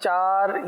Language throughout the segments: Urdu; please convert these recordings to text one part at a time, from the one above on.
4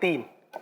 3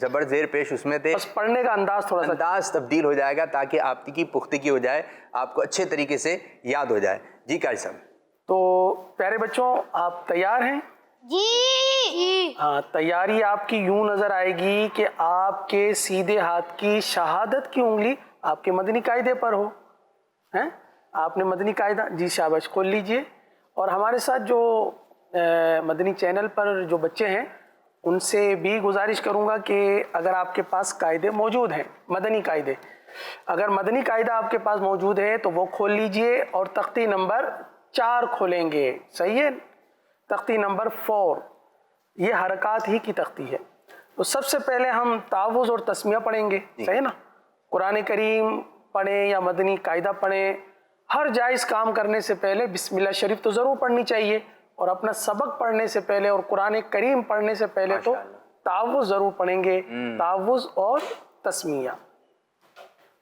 زبر زیر پیش اس میں تھے، بس پڑھنے کا انداز تھوڑا سا انداز تبدیل ہو جائے گا تاکہ آپ کی پختگی ہو جائے، آپ کو اچھے طریقے سے یاد ہو جائے۔ جی قاری صاحب۔ تو پیارے بچوں آپ تیار ہیں؟ جی ہاں، تیاری آپ کی یوں نظر آئے گی کہ آپ کے سیدھے ہاتھ کی شہادت کی انگلی آپ کے مدنی قاعدے پر ہو، ہیں؟ آپ نے مدنی قاعدہ، جی شاباش، کھول لیجئے۔ اور ہمارے ساتھ جو مدنی چینل پر جو بچے ہیں ان سے بھی گزارش کروں گا کہ اگر آپ کے پاس قاعدے موجود ہیں، مدنی قاعدے، اگر مدنی قاعدہ آپ کے پاس موجود ہے تو وہ کھول لیجئے اور تختی نمبر 4 کھولیں گے، صحیح ہے؟ تختی نمبر 4، یہ حرکات ہی کی تختی ہے۔ تو سب سے پہلے ہم تعوذ اور تسمیہ پڑھیں گے، صحیح ہے نا؟ قرآن کریم پڑھیں یا مدنی قاعدہ پڑھیں، ہر جائز کام کرنے سے پہلے بسم اللہ شریف تو ضرور پڑھنی چاہیے، اور اپنا سبق پڑھنے سے پہلے اور قرآن کریم پڑھنے سے پہلے تو تعوذ ضرور پڑھیں گے، تعوذ اور تسمیہ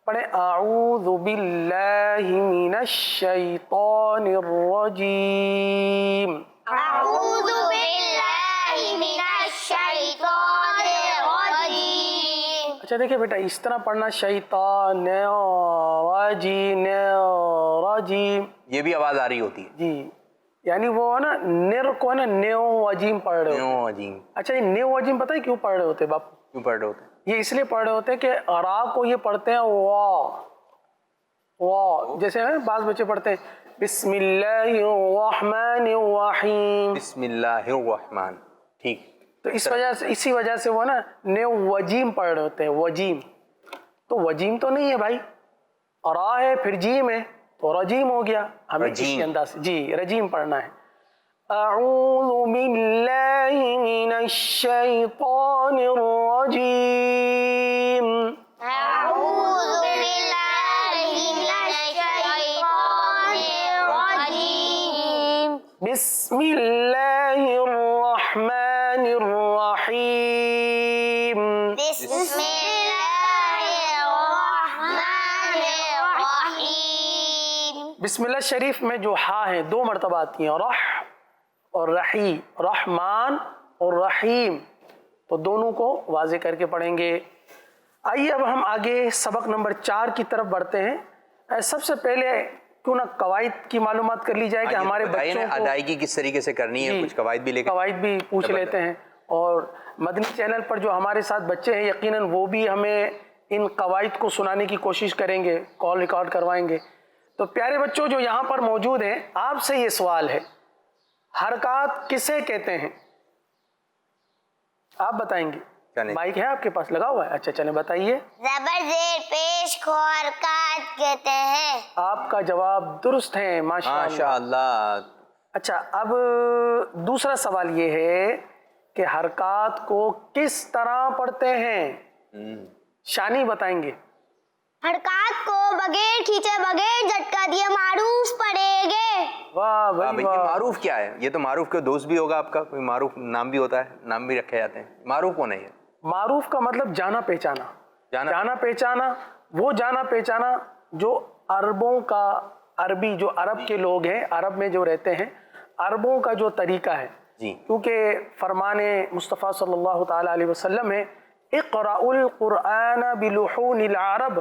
پڑھیں۔ اعوذ باللہ من الشیطان الرجیم، اعوذ باللہ من الشیطان الرجیم۔ اچھا دیکھیں بیٹا، اس طرح پڑھنا، شیطان رجیم رجیم، یہ بھی آواز آ رہی ہوتی ہے، جی، یعنی وہ ہے نا نر کو ہے نا نیو عجیم پڑھ رہے ہوتے۔ نیو عجیم۔ اچھا یہ نیو عجیم پتہ ہے کیوں پڑھ رہے ہوتے باپ؟ کیوں پڑھ رہے ہوتے ہیں؟ یہ اس لیے پڑھ رہے ہوتے ہیں کہ را کو یہ پڑھتے ہیں وا وا، جیسے بعض بچے پڑھتے ہیں بسم اللہ الرحمن الرحیم، بسم اللہ الرحمن، ٹھیک۔ تو اس وجہ سے، اسی وجہ سے وہ نا نیو وجیم پڑھ رہے ہوتے ہیں، وجیم۔ تو وجیم تو نہیں ہے بھائی، را ہے پھر جیم ہے تو رجیم ہو گیا، ہمیں اسی انداز سے جی رجیم پڑھنا ہے۔ اعوذ باللہ من الشیطان الرجیم، اعوذ باللہ من الشیطان الرجیم، بسم اللہ الرحمن الرحیم، بسم اللہ الرحمن الرحیم۔ بسم اللہ شریف میں جو ہا ہیں 2 مرتبہ آتی ہیں، رح اور رحی، رحمان اور رحیم، تو دونوں کو واضح کر کے پڑھیں گے۔ آئیے اب ہم آگے سبق نمبر 4 کی طرف بڑھتے ہیں۔ سب سے پہلے کیوں نہ قواعد کی معلومات کر لی جائے کہ ہمارے بچوں کو ادائیگی کس طریقے سے کرنی ہے، کچھ قواعد بھی لے کے قواعد بھی پوچھ لیتے ہیں، اور مدنی چینل پر جو ہمارے ساتھ بچے ہیں یقیناً وہ بھی ہمیں ان قواعد کو سنانے کی کوشش کریں گے، کال ریکارڈ کروائیں گے۔ تو پیارے بچوں جو یہاں پر موجود ہیں، آپ سے یہ سوال ہے، حرکات کسے کہتے ہیں؟ آپ بتائیں گے؟ مائک ہے آپ کے پاس لگا ہوا ہے؟ اچھا چلیں بتائیے۔ زبر زیر پیش کو حرکات کہتے ہیں۔ آپ کا جواب درست ہے، ماشاء اللہ۔ اچھا اب دوسرا سوال یہ ہے کہ حرکات کو کس طرح پڑھتے ہیں؟ شانی بتائیں گے۔ حرکات کو بغیر کھینچے بغیر جھٹکا دیے معروف پڑھیں گے۔ واہ بھائی یہ واہ، معروف کیا ہے؟ یہ تو معروف کا دوست بھی ہوگا آپ کا، کوئی معروف نام بھی ہوتا ہے، نام بھی رکھے جاتے ہیں، معروف کون ہے یہ؟ معروف کا مطلب جانا پہچانا، جانا پہچانا، وہ جانا پہچانا جو عربوں کا، عربی جو عرب کے لوگ ہیں، عرب میں جو رہتے ہیں، عربوں کا جو طریقہ ہے، جی، کیونکہ فرمان مصطفیٰ صلی اللہ تعالیٰ علیہ وسلم ہے اقرأ القرآن بلحون العرب،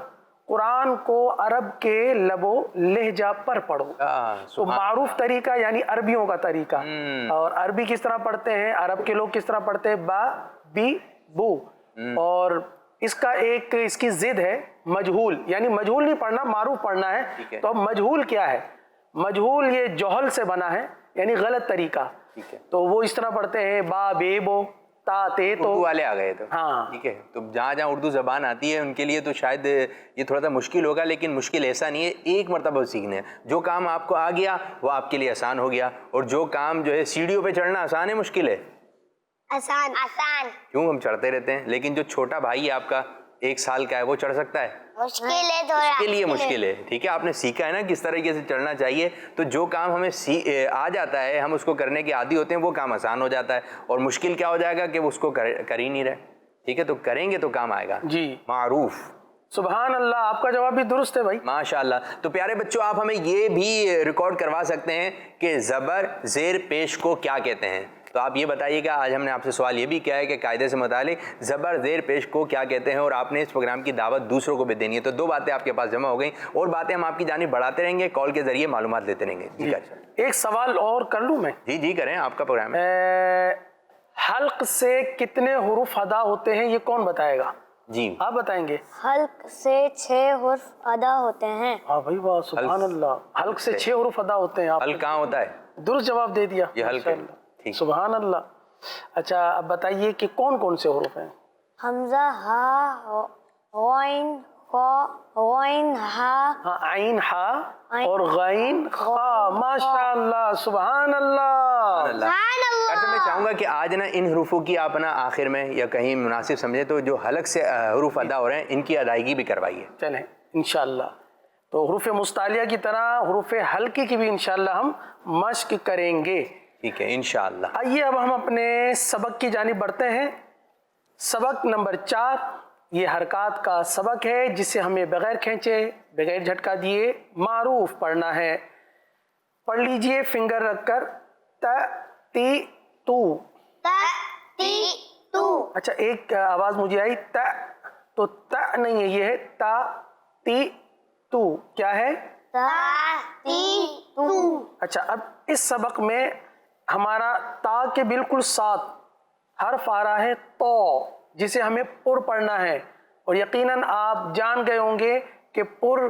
قرآن کو عرب کے لب و لہجہ پر پڑھو۔ تو معروف طریقہ یعنی عربیوں کا طریقہ، اور عربی کس طرح پڑھتے ہیں، عرب کے لوگ کس طرح پڑھتے ہیں، با بی بو، اور اس کا ایک اس کی ضد ہے مجہول، یعنی مجہول نہیں پڑھنا، معروف پڑھنا ہے۔ تو اب مجہول کیا ہے؟ مجہول یہ جوہل سے بنا ہے، یعنی غلط طریقہ، تو وہ اس طرح پڑھتے ہیں با بے بو تا تے تو، اردو والے آ گئے تو ہاں ٹھیک ہے۔ تو جہاں جہاں اردو زبان آتی ہے ان کے لیے تو شاید یہ تھوڑا سا مشکل ہوگا، لیکن مشکل ایسا نہیں ہے، ایک مرتبہ سیکھنے ہے، جو کام آپ کو آ گیا وہ آپ کے لیے آسان ہو گیا، اور جو کام جو ہے سیڑھیوں پہ چڑھنا آسان ہے مشکل ہے؟ آسان آسان۔ کیوں؟ ہم چڑھتے رہتے ہیں، لیکن جو چھوٹا بھائی ہے آپ کا 1 سال کا ہے وہ چڑھ سکتا ہے؟ مشکل ہے تھوڑا، اس کے لیے مشکل ہے، ٹھیک ہے۔ آپ نے سیکھا ہے نا کس طریقے سے چڑھنا چاہیے، تو جو کام ہمیں آ جاتا ہے، ہم اس کو کرنے کے عادی ہوتے ہیں، وہ کام آسان ہو جاتا ہے، اور مشکل کیا ہو جائے گا کہ وہ اس کو کر ہی نہیں رہے، ٹھیک ہے۔ تو کریں گے تو کام آئے گا۔ جی معروف، سبحان اللہ، آپ کا جواب بھی درست ہے بھائی، ماشاء اللہ۔ تو پیارے بچوں آپ ہمیں یہ بھی ریکارڈ کروا سکتے ہیں کہ زبر زیر پیش کو کیا کہتے ہیں؟ تو آپ یہ بتائیے کہ آج ہم نے آپ سے سوال یہ بھی کیا ہے کہ قاعدے سے متعلق زبر زیر پیش کو کیا کہتے ہیں، اور آپ نے اس پروگرام کی دعوت دوسروں کو بھی دینی ہے. تو 2 باتیں آپ کے پاس جمع ہو گئیں، اور باتیں ہم آپ کی جانب بڑھاتے رہیں گے، کال کے ذریعے معلومات لیتے رہیں گے. جی ایک سوال اور کر لوں میں؟ جی کریں، آپ کا پروگرام ہے. حلق سے کتنے حروف ادا ہوتے ہیں یہ کون بتائے گا؟ جی آپ بتائیں گے. حلق سے 6 حروف ادا ہوتے ہیں. ہاں بھائی واہ، سبحان اللہ. حلق سے 6 حروف ادا ہوتے ہیں. آپ حلق کہاں ہوتا ہے؟ درست جواب دے دیا. یہ حلق ہے. ٹھیک، سبحان اللہ. اچھا اب بتائیے کہ کون کون سے حروف ہیں؟ حمزہ، ہا، غین، خا، غین، ہا، ہاں، عین ہا اور غین خا. ماشاء اللہ، سبحان اللہ. اچھا میں چاہوں گا کہ آج نا ان حروفوں کی آپ نا آخر میں یا کہیں مناسب سمجھے تو جو حلق سے حروف ادا ہو رہے ہیں ان کی ادائیگی بھی کروائیے. چلیں انشاءاللہ. تو حروف مستعلیہ کی طرح حروف حلقی کی بھی انشاءاللہ ہم مشق کریں گے. ٹھیک ہے انشاءاللہ. آئیے اب ہم اپنے سبق کی جانب بڑھتے ہیں. سبق نمبر 4 یہ حرکات کا سبق ہے جسے ہمیں بغیر کھینچے بغیر جھٹکا دیے معروف پڑھنا ہے. پڑھ لیجئے فنگر رکھ کر. ت تی تو. تی تو. اچھا ایک آواز مجھے آئی ت، تو ت نہیں ہے، یہ ہے تا تی تو. کیا ہے؟ تا تی تو. اچھا اب اس سبق میں ہمارا تا کے بالکل ساتھ حرف آ رہا ہے تو، جسے ہمیں پر پڑھنا ہے. اور یقیناً آپ جان گئے ہوں گے کہ پر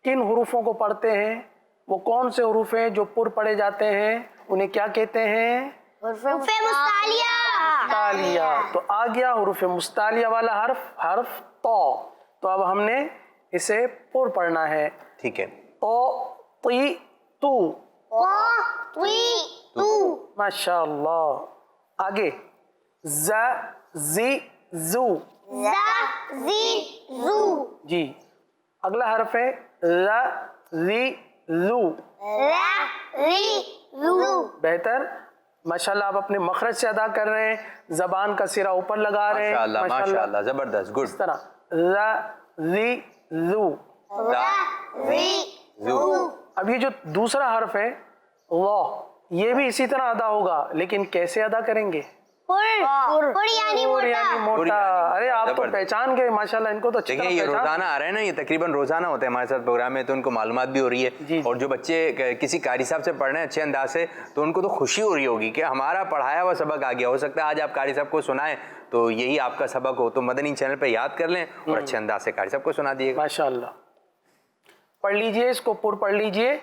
کن حروفوں کو پڑھتے ہیں. وہ کون سے حروف ہیں جو پر پڑھے جاتے ہیں، انہیں کیا کہتے ہیں؟ حروف مستعلیہ. مستعلیہ. تو آ گیا حروف مستعلیہ والا حرف تو. تو اب ہم نے اسے پر پڑھنا ہے. ٹھیک ہے. تو تی تو. تو. ماشاء اللہ. آگے ز زی زو. ز زی زو. جی اگلا حرف ہے ل ری لو. ر ری لو. بہتر. ماشاءاللہ آپ اپنے مخرج سے ادا کر رہے ہیں، زبان کا سرا اوپر لگا رہے ہیں. ماشاءاللہ زبردست، گڈ. اس طرح ل ری لو. ر ری لو. اب یہ جو دوسرا حرف ہے وا، یہ بھی اسی طرح ادا ہوگا، لیکن کیسے ادا کریں گے؟ پر یعنی موٹا. ارے آپ تو پہچان گئے ماشاءاللہ، ان کو تو دیکھیں یہ روزانہ آ رہے ہیں نا، یہ تقریباً روزانہ ہوتے ہیں ہمارے ساتھ پروگرام میں، تو ان کو معلومات بھی ہو رہی ہے. اور جو بچے کسی قاری صاحب سے پڑھ رہے ہیں اچھے انداز سے، تو ان کو تو خوشی ہو رہی ہوگی کہ ہمارا پڑھایا ہوا سبق آ گیا. ہو سکتا ہے آج آپ قاری صاحب کو سنائیں تو یہی آپ کا سبق ہو، تو مدنی چینل پہ یاد کر لیں اور اچھے انداز سے قاری صاحب کو سنا دیے گا. ماشاءاللہ. پڑھ لیجئے اس کو، پر پڑھ لیجئے.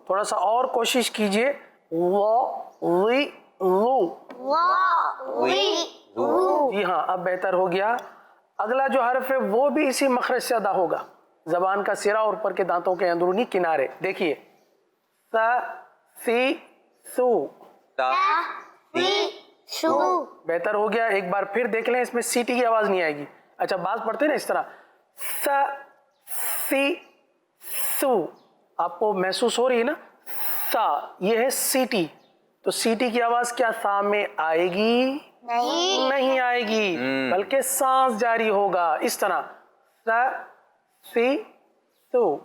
تھوڑا سا اور کوشش کیجئے. جی ہاں اب بہتر ہو گیا. اگلا جو حرف ہے وہ بھی اسی مخرج سے ادا ہوگا، زبان کا سرا اور اوپر کے دانتوں کے اندرونی کنارے. دیکھیے س سی سو. بہتر ہو گیا. ایک بار پھر دیکھ لیں، اس میں سی ٹی کی آواز نہیں آئے گی. اچھا باز پڑھتے ہیں نا اس طرح س سی سو. آپ کو محسوس ہو رہی ہے نا سا، یہ ہے سی ٹی. تو سی ٹی کی آواز کیا سا میں آئے گی؟ نہیں آئے گی، بلکہ سانس جاری ہوگا اس طرح س سی سو.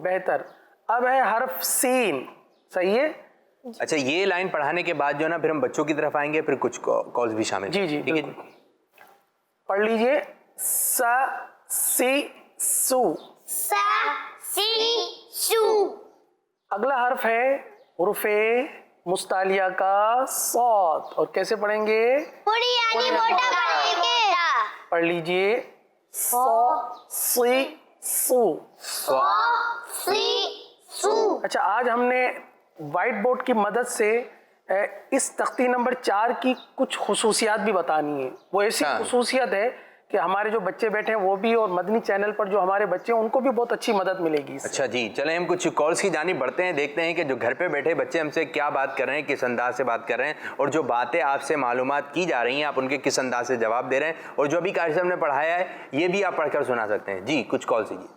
بہتر. اب ہے حرف سین. صحیح ہے. اچھا یہ لائن پڑھانے کے بعد جو ہے نا پھر ہم بچوں کی طرف آئیں گے، پھر کچھ کالز بھی شامل. جی ٹھیک ہے. پڑھ لیجئے س سی سو. س سی سو. اگلا حرف ہے حروف مستعلیہ کا صاد. اور کیسے پڑھیں گے؟ یعنی موٹا پڑھیں گے. پڑھ لیجئے سو سی سو. سی سو. اچھا آج ہم نے وائٹ بورڈ کی مدد سے اس تختی نمبر 4 کی کچھ خصوصیات بھی بتانی ہے. وہ ایسی خصوصیت ہے کہ ہمارے جو بچے بیٹھے ہیں وہ بھی، اور مدنی چینل پر جو ہمارے بچے ہیں ان کو بھی بہت اچھی مدد ملے گی. اچھا جی چلیں ہم کچھ کالز کی جانب بڑھتے ہیں، دیکھتے ہیں کہ جو گھر پہ بیٹھے بچے ہم سے کیا بات کر رہے ہیں، کس انداز سے بات کر رہے ہیں، اور جو باتیں آپ سے معلومات کی جا رہی ہیں آپ ان کے کس انداز سے جواب دے رہے ہیں، اور جو ابھی قاری صاحب نے پڑھایا ہے یہ بھی آپ پڑھ کر سنا سکتے ہیں. جی کچھ کال کیجیے.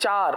4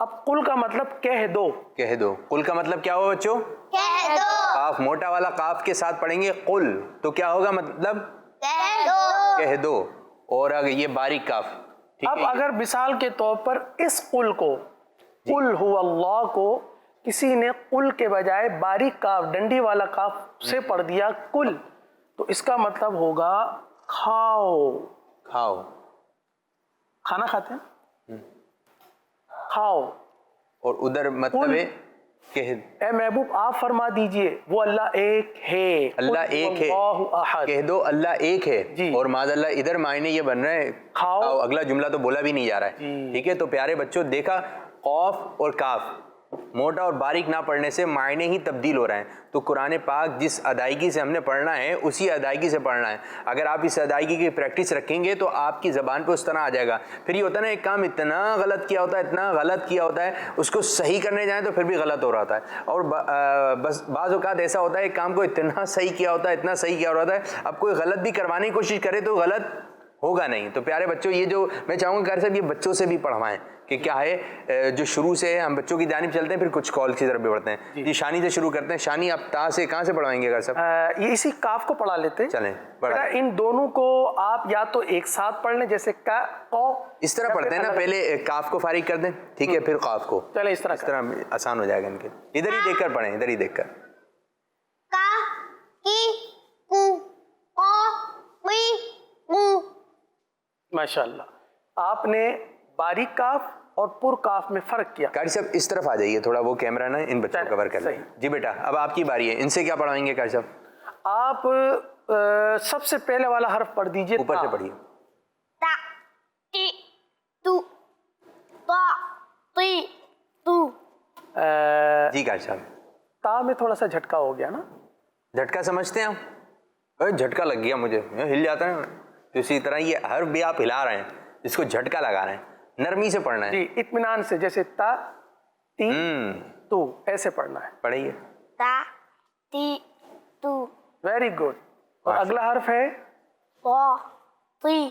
اب قل کا مطلب کہہ دو. کہہ دو. قل کا مطلب کیا ہوا بچوں؟ کہہ دو. قاف موٹا والا قاف کے ساتھ پڑھیں گے قل تو کیا ہوگا مطلب؟ کہہ دو. کہہ دو. اور اگر یہ باریک کاف. اب اگر مثال کے طور پر اس قل کو قل هو اللہ کو کسی نے قل کے بجائے باریک کاف ڈنڈی والا کاف سے پڑھ دیا قل تو اس کا مطلب ہوگا کھاؤ. کھاؤ. کھانا کھاتے ہیں کھاؤ. اور ادھر مطلب ہے کہ اے محبوب آپ فرما دیجئے وہ اللہ ایک ہے. اللہ ایک ہے. اللہ احد. کہہ دو اللہ ایک ہے. جی. اور معاذ اللہ ادھر معنی یہ بن رہے ہیں کھاؤ. اگلا جملہ تو بولا بھی نہیں جا رہا ہے. جی. ٹھیک ہے تو پیارے بچوں دیکھا قاف اور کاف موٹا اور باریک نہ پڑھنے سے معنی ہی تبدیل ہو رہے ہیں. تو قرآن پاک جس ادائیگی سے ہم نے پڑھنا ہے اسی ادائیگی سے پڑھنا ہے. اگر آپ اس ادائیگی کی پریکٹس رکھیں گے تو آپ کی زبان پہ اس طرح آ جائے گا. پھر یہ ہوتا ہے نا ایک کام اتنا غلط کیا ہوتا ہے اتنا غلط کیا ہوتا ہے اس کو صحیح کرنے جائیں تو پھر بھی غلط ہو رہا ہوتا ہے. اور بس بعض اوقات ایسا ہوتا ہے ایک کام کو اتنا صحیح کیا ہوتا ہے اتنا صحیح کیا ہو رہا ہے اب کوئی غلط بھی کروانے کی کوشش کرے تو غلط ہوگا نہیں. تو پیارے بچوں یہ جو میں چاہوں گا قاری صاحب یہ بچوں سے بھی پڑھوائیں کہ کیا ہے جو شروع سے ہم بچوں کی جانب چلتے ہیں پھر کچھ کال کی طرف بھی بڑھتے ہیں. جی شانی سے شروع کرتے ہیں. شانی آپ تا سے کہاں سے پڑھوائیں گے قاری صاحب؟ یہ اسی کاف کو پڑھا لیتے ہیں. چلیں بیٹا ان دونوں کو آپ یا تو ایک ساتھ پڑھ لیں جیسے کا قو اس طرح پڑھتے ہیں نا پہلے کاف کو فارغ کر دیں ٹھیک ہے پھر قاف کو. چلیں اس طرح آسان ہو جائے گا ان کے. ادھر ہی دیکھ کر پڑھیں ادھر ہی دیکھ کر. کا کی کو قا قی قو. ماشاءاللہ آپ نے باریک کاف اور پر کاف میں فرق کیا. قاری صاحب اس طرف آ جائیے تھوڑا وہ کیمرہ نا ان بچوں کو کور کر لیں. جی بیٹا اب آپ کی باری ہے ان سے کیا پڑھائیں گے قاری صاحب؟ آپ سب سے پہلے والا حرف پڑھ دیجئے اوپر سے پڑھیے. تا تی تو تا تی تو. جی قاری صاحب تا میں تھوڑا سا جھٹکا ہو گیا نا. جھٹکا سمجھتے ہیں آپ؟ جھٹکا لگ گیا مجھے ہل جاتا ہے. تو اسی طرح یہ حرف بھی آپ ہلا رہے ہیں اس کو جھٹکا لگا رہے ہیں نرمی سے پڑھنا ہے. جی اطمینان سے جیسے تا تی تو ایسے پڑھنا ہے. پڑھیے. تا تی تو. Very good. اور اگلا حرف ہے تا تی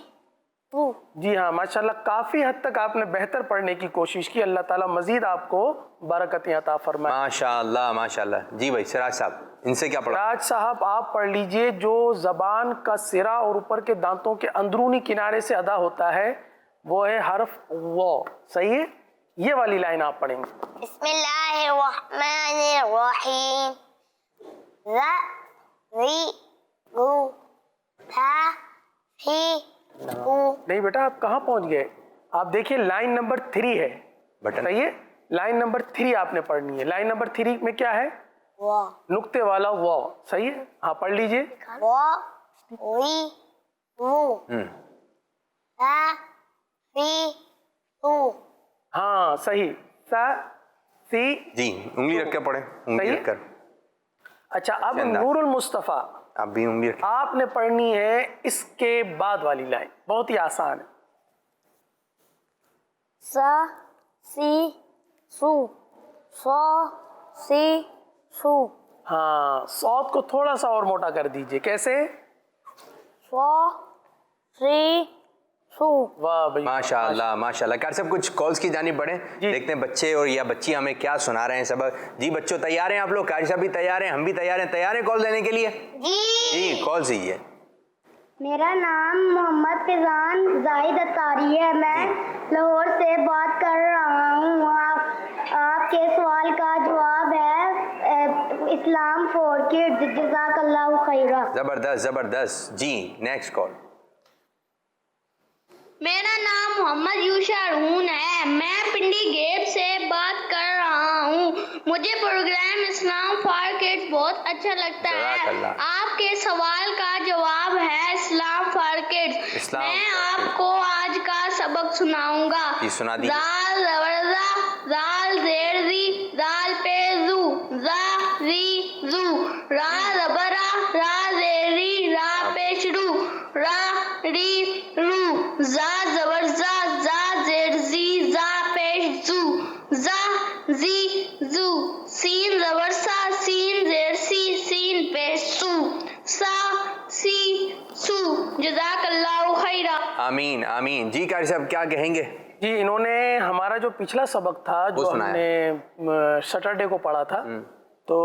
تو. جی ہاں ماشاءاللہ کافی حد تک آپ نے بہتر پڑھنے کی کوشش کی. اللہ تعالیٰ مزید آپ کو برکتیں عطا فرمائے. ماشاءاللہ ماشاءاللہ. جی بھائی سراج صاحب ان سے کیا پڑھا؟ راج صاحب آپ پڑھ لیجئے جو زبان کا سرا اور اوپر کے دانتوں کے اندرونی کنارے سے ادا ہوتا ہے وہ ہے حرف و. صحیح ہے یہ والی لائن آپ پڑھیں گے. بسم اللہ الرحمن الرحیم. ذا ری رو تھا ہی کو. نہیں بیٹا آپ کہاں پہنچ گئے؟ آپ دیکھیے لائن نمبر 3 ہے. صحیح ہے لائن نمبر 3 آپ نے پڑھنی ہے. لائن نمبر 3 میں کیا ہے؟ وا نقطے والا و. صحیح ہے ہاں پڑھ لیجئے. وا ری رو تھا ہی کو. ہاں صحیح. سا سی. جی انگلی رکھ کے پڑھیں انگلی رکھ کر. اچھا اب نور المصطفیٰ آپ بھی انگلی رکھ. آپ نے پڑھنی ہے اس کے بعد والی لائن. بہت ہی آسان ہے. سا سی سو سا سی سو. ہاں صوت کو تھوڑا سا اور موٹا کر دیجئے. کیسے؟ سا سی سو. واہ بھائی ماشاءاللہ ماشاءاللہ. قاری صاحب کچھ کالز کی جانب بڑھیں دیکھتے ہیں بچے اور یا بچی ہمیں کیا سنا رہے ہیں سبق. جی بچوں تیار ہیں آپ لوگ؟ قاری صاحب بھی تیار ہیں ہم بھی تیار ہیں. تیار ہیں کال دینے کے لیے؟ جی کال صحیح ہے. میرا نام محمد فیضان زاہد اتاری ہے. میں لاہور سے بات کر رہا ہوں. آپ کے سوال کا جواب ہے اسلام فور کڈز. جزاک اللہ خیرہ. زبردست زبردست. جی نیکسٹ کال. میرا نام محمد یوشا رون ہے. میں پنڈی گیٹ سے بات کر رہا ہوں. مجھے پروگرام اسلام فار کڈز بہت اچھا لگتا ہے. آپ کے سوال کا جواب ہے اسلام فار کڈز. میں آپ کو آج کا سبق سناؤں گا. دال زبردہ دال زیر زی دال پہ زو زا ری زو را زبرا را زیری را پیش رو را ری رو زا زبر زا زا زیر زی زا پیش زو زا زی زو سین زبر سا سین زیر سی سین پیش سو سا سی سو. جزاک اللہ خیرہ. آمین آمین. جی قاری صاحب کیا کہیں گے؟ جی انہوں نے ہمارا جو پچھلا سبق تھا جو ہم نے سیٹرڈے کو پڑھا تھا تو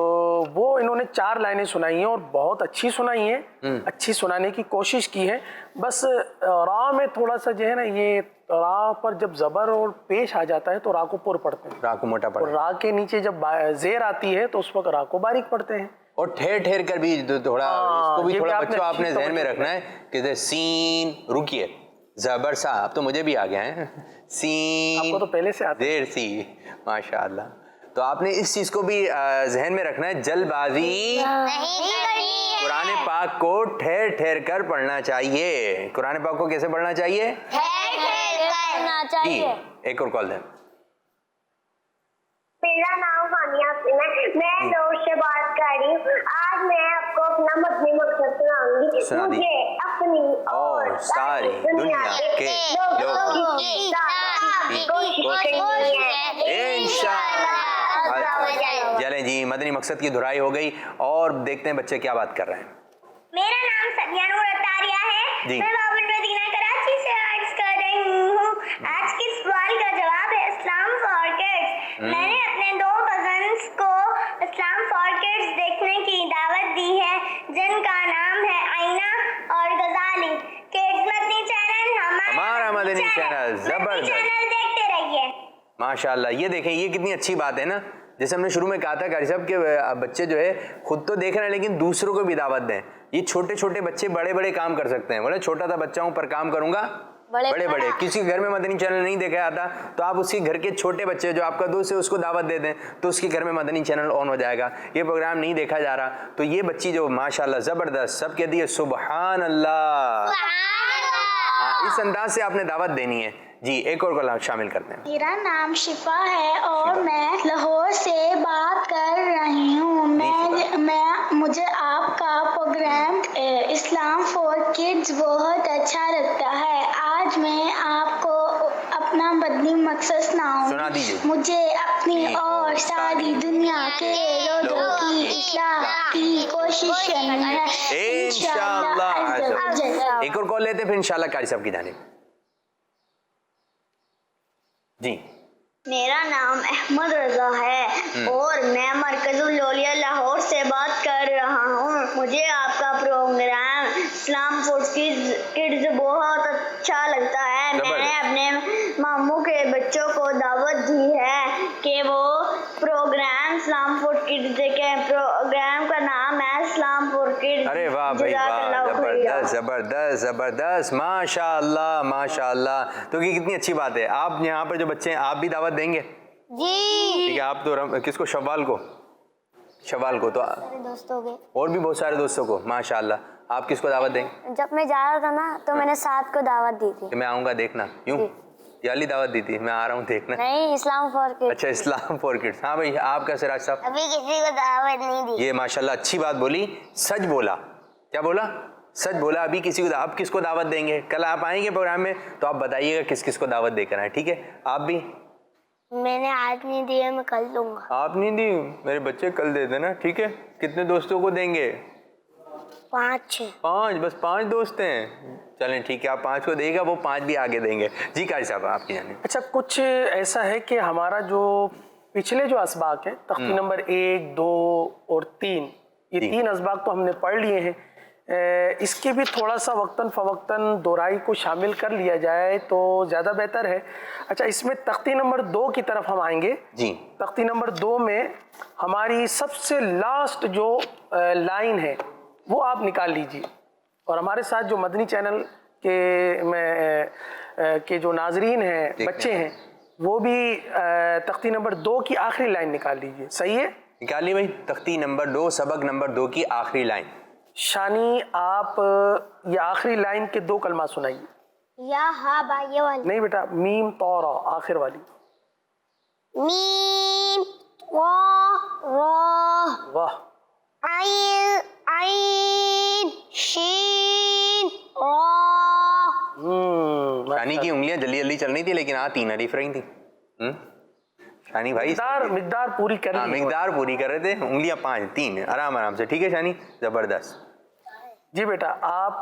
وہ انہوں نے 4 لائنیں سنائی ہیں اور بہت اچھی سنائی ہیں، اچھی سنانے کی کوشش کی ہے، بس را میں تھوڑا سا جو ہے نا یہ را پر جب زبر اور پیش آ جاتا ہے تو را کو پر پڑھتے ہیں، را کو موٹا اور پڑھتے ہیں، را کے نیچے جب زیر آتی ہے تو اس وقت را کو باریک پڑھتے ہیں، اور ٹھہر ٹھہر کر بھی تھوڑا اس کو بھی یہ تھوڑا آپ نے بچوں آپ نے اچھی ذہن میں توجہ رکھنا ہے کہ جیسے سین رکیے زبر سا، اب تو مجھے بھی آ گیا ہے سین، آپ کو تو پہلے سے آتا ہے۔ زیر سی، ماشاء اللہ، تو آپ نے اس چیز کو بھی ذہن میں رکھنا ہے، جلد بازی نہیں کرنی ہے، قرآن پاک کو ٹھہر ٹھہر کر پڑھنا چاہیے۔ قرآن پاک کو کیسے پڑھنا چاہیے؟ ٹھہر ٹھہر کرنا جی چاہیے۔ ایک اور کال دیں۔ میرا نام فانیہ حسین ہے، میں لاہور سے بات کر رہی ہوں۔ آج میں آپ کو اپنا مدنی مقصد سناؤں گی۔ مجھے اپنی اور ساری دنیا کے لوگوں کی کوشش کرنی ہے انشاءاللہ۔ چلیں جی، مدنی مقصد کی دہرائی ہو گئی اور دیکھتے ہیں بچے کیا بات کر رہے ہیں۔ میرا نام سدیہ نور عطاریہ ہے، جی۔ میں باب المدینہ کراچی سے عرض کر رہی ہوں۔ آج کے سوال کا جواب ہے اسلام فار کڈس۔ میں نے اپنے 2 کزنس کو اسلام فار کڈس دیکھنے کی دعوت دی ہے جن کا نام ہے آئینہ اور غزالی۔ کڈس مدنی چینل ہمارا مدنی چینل زبردست، چینل دیکھتے رہیے۔ ماشاءاللہ۔ یہ دیکھیں یہ کتنی اچھی بات ہے نا، جیسے ہم نے شروع میں کہا تھا قاری صاحب کہ بچے جو ہے خود تو دیکھ رہے ہیں لیکن دوسروں کو بھی دعوت دیں۔ یہ چھوٹے چھوٹے بچے بڑے بڑے کام کر سکتے ہیں، بولے چھوٹا سا بچہ ہوں پر کام کروں گا بڑے بڑے۔ کسی کے گھر میں مدنی چینل نہیں دیکھا جاتا تو آپ اس کے گھر کے چھوٹے بچے جو آپ کا دوست ہے اس کو دعوت دے دیں تو اس کے گھر میں مدنی چینل آن ہو جائے گا۔ یہ پروگرام نہیں دیکھا جا رہا تو یہ بچی جو ماشاءاللہ زبردست، سب کہتی ہے سبحان اللہ، اس انداز سے آپ نے دعوت دینی ہے۔ جی ایک اور کلام شامل کرتے ہیں۔ میرا نام شفا ہے اور میں لاہور سے بات کر رہی ہوں۔ مجھے آپ کا پروگرام اسلام فار کڈس بہت اچھا لگتا ہے۔ آج میں آپ کو اپنا مدنی مقصد سنا سناؤں دیجیے۔ مجھے اپنی اور ساری دنیا کے لوگوں کی اصلاح کی کوشش کرنی ہے انشاءاللہ۔ عز و جل۔ ایک اور کال لیتے ہیں پھر انشاءاللہ قاری صاحب کی جانب۔ جی میرا نام احمد رضا ہے اور میں مرکز الاولیاء لاہور سے بات کر رہا ہوں۔ مجھے آپ کا پروگرام اسلام فار کڈس بہت اچھا لگتا ہے۔ میں نے اپنے ماموں کے بچوں کو دعوت دی ہے کہ وہ پروگرام اسلام فار کڈس دیکھیں۔ پروگرام کا نام ہے اسلام فار کڈس۔ ارے واہ بھائی واہ، زبردست زبردست زبردست، ماشاء اللہ ماشاء اللہ۔ تو یہ کتنی اچھی بات ہے، آپ یہاں پر جو بچے ہیں آپ بھی دعوت دیں گے؟ جی ٹھیک ہے، آپ تو کس کو، شوال کو تو دوستوں کے اور بھی بہت سارے دوستوں کو، ماشاء اللہ۔ آپ کس کو دعوت دیں گے؟ جب میں جا رہا تھا نا تو میں نے 7 کو دعوت دی تھی۔ کہ میں آؤں گا دیکھنا، یوں یہ والی دعوت دی تھی میں آ رہا ہوں دیکھنا؟ نہیں، اسلام فار کڈس۔ اچھا اسلام فار کڈس۔ ہاں بھائی آپ کا سراج صاحب؟ ابھی کسی کو دعوت نہیں دی۔ یہ ماشاءاللہ اچھی بات بولی، سچ بولا۔ کیا بولا؟ سچ بولا۔ ابھی کسی کو، آپ کس کو دعوت دیں گے؟ کل آپ آئیں گے پروگرام میں تو آپ بتائیے گا کس کس کو دعوت دے کر آئے، ٹھیک ہے؟ آپ بھی؟ میں نے آج نہیں دی ہے، میں کل دوں گا۔ آپ نہیں دی؟ میرے بچے کل دے دینا، ٹھیک ہے؟ کتنے دوستوں کو دیں گے؟ 5 5، بس 5 دوست ہیں، چلیں ٹھیک ہے، آپ 5 کو دے گا، وہ 5 بھی آگے دیں گے۔ جی قاری صاحب آپ کی جانب۔ اچھا کچھ ایسا ہے کہ ہمارا جو پچھلے جو اسباق ہیں تختی نمبر 1، 2 اور 3، یہ 3 اسباق تو ہم نے پڑھ لیے ہیں، اس کے بھی تھوڑا سا وقتاً فوقتاً دہرائی کو شامل کر لیا جائے تو زیادہ بہتر ہے۔ اچھا اس میں تختی نمبر 2 کی طرف ہم آئیں گے۔ جی تختی نمبر 2 میں ہماری سب سے لاسٹ جو لائن ہے وہ آپ نکال لیجیے، اور ہمارے ساتھ جو مدنی چینل کے جو ناظرین ہیں، بچے ہیں، وہ بھی تختی نمبر 2 کی آخری لائن نکال لیجیے۔ صحیح ہے؟ نکالیے بھائی، تختی نمبر 2 سبق نمبر 2 کی آخری لائن۔ شانی آپ یہ آخری لائن کے 2 کلمات سنائیے۔ یا ہاں با، یہ والی۔ نہیں بیٹا، میم طورا آخر والی۔ میم وا را واہ، عین شین را۔ شانی کی انگلیاں جلدی جلدی چل رہی تھی لیکن آتی نہ ریف رہی تھی۔ شانی بھائی مقدار پوری کر ہاں، لی۔ مقدار پوری کر رہے تھے، انگلیاں 5 3 آرام آرام سے، ٹھیک ہے شانی؟ زبردست۔ جی بیٹا آپ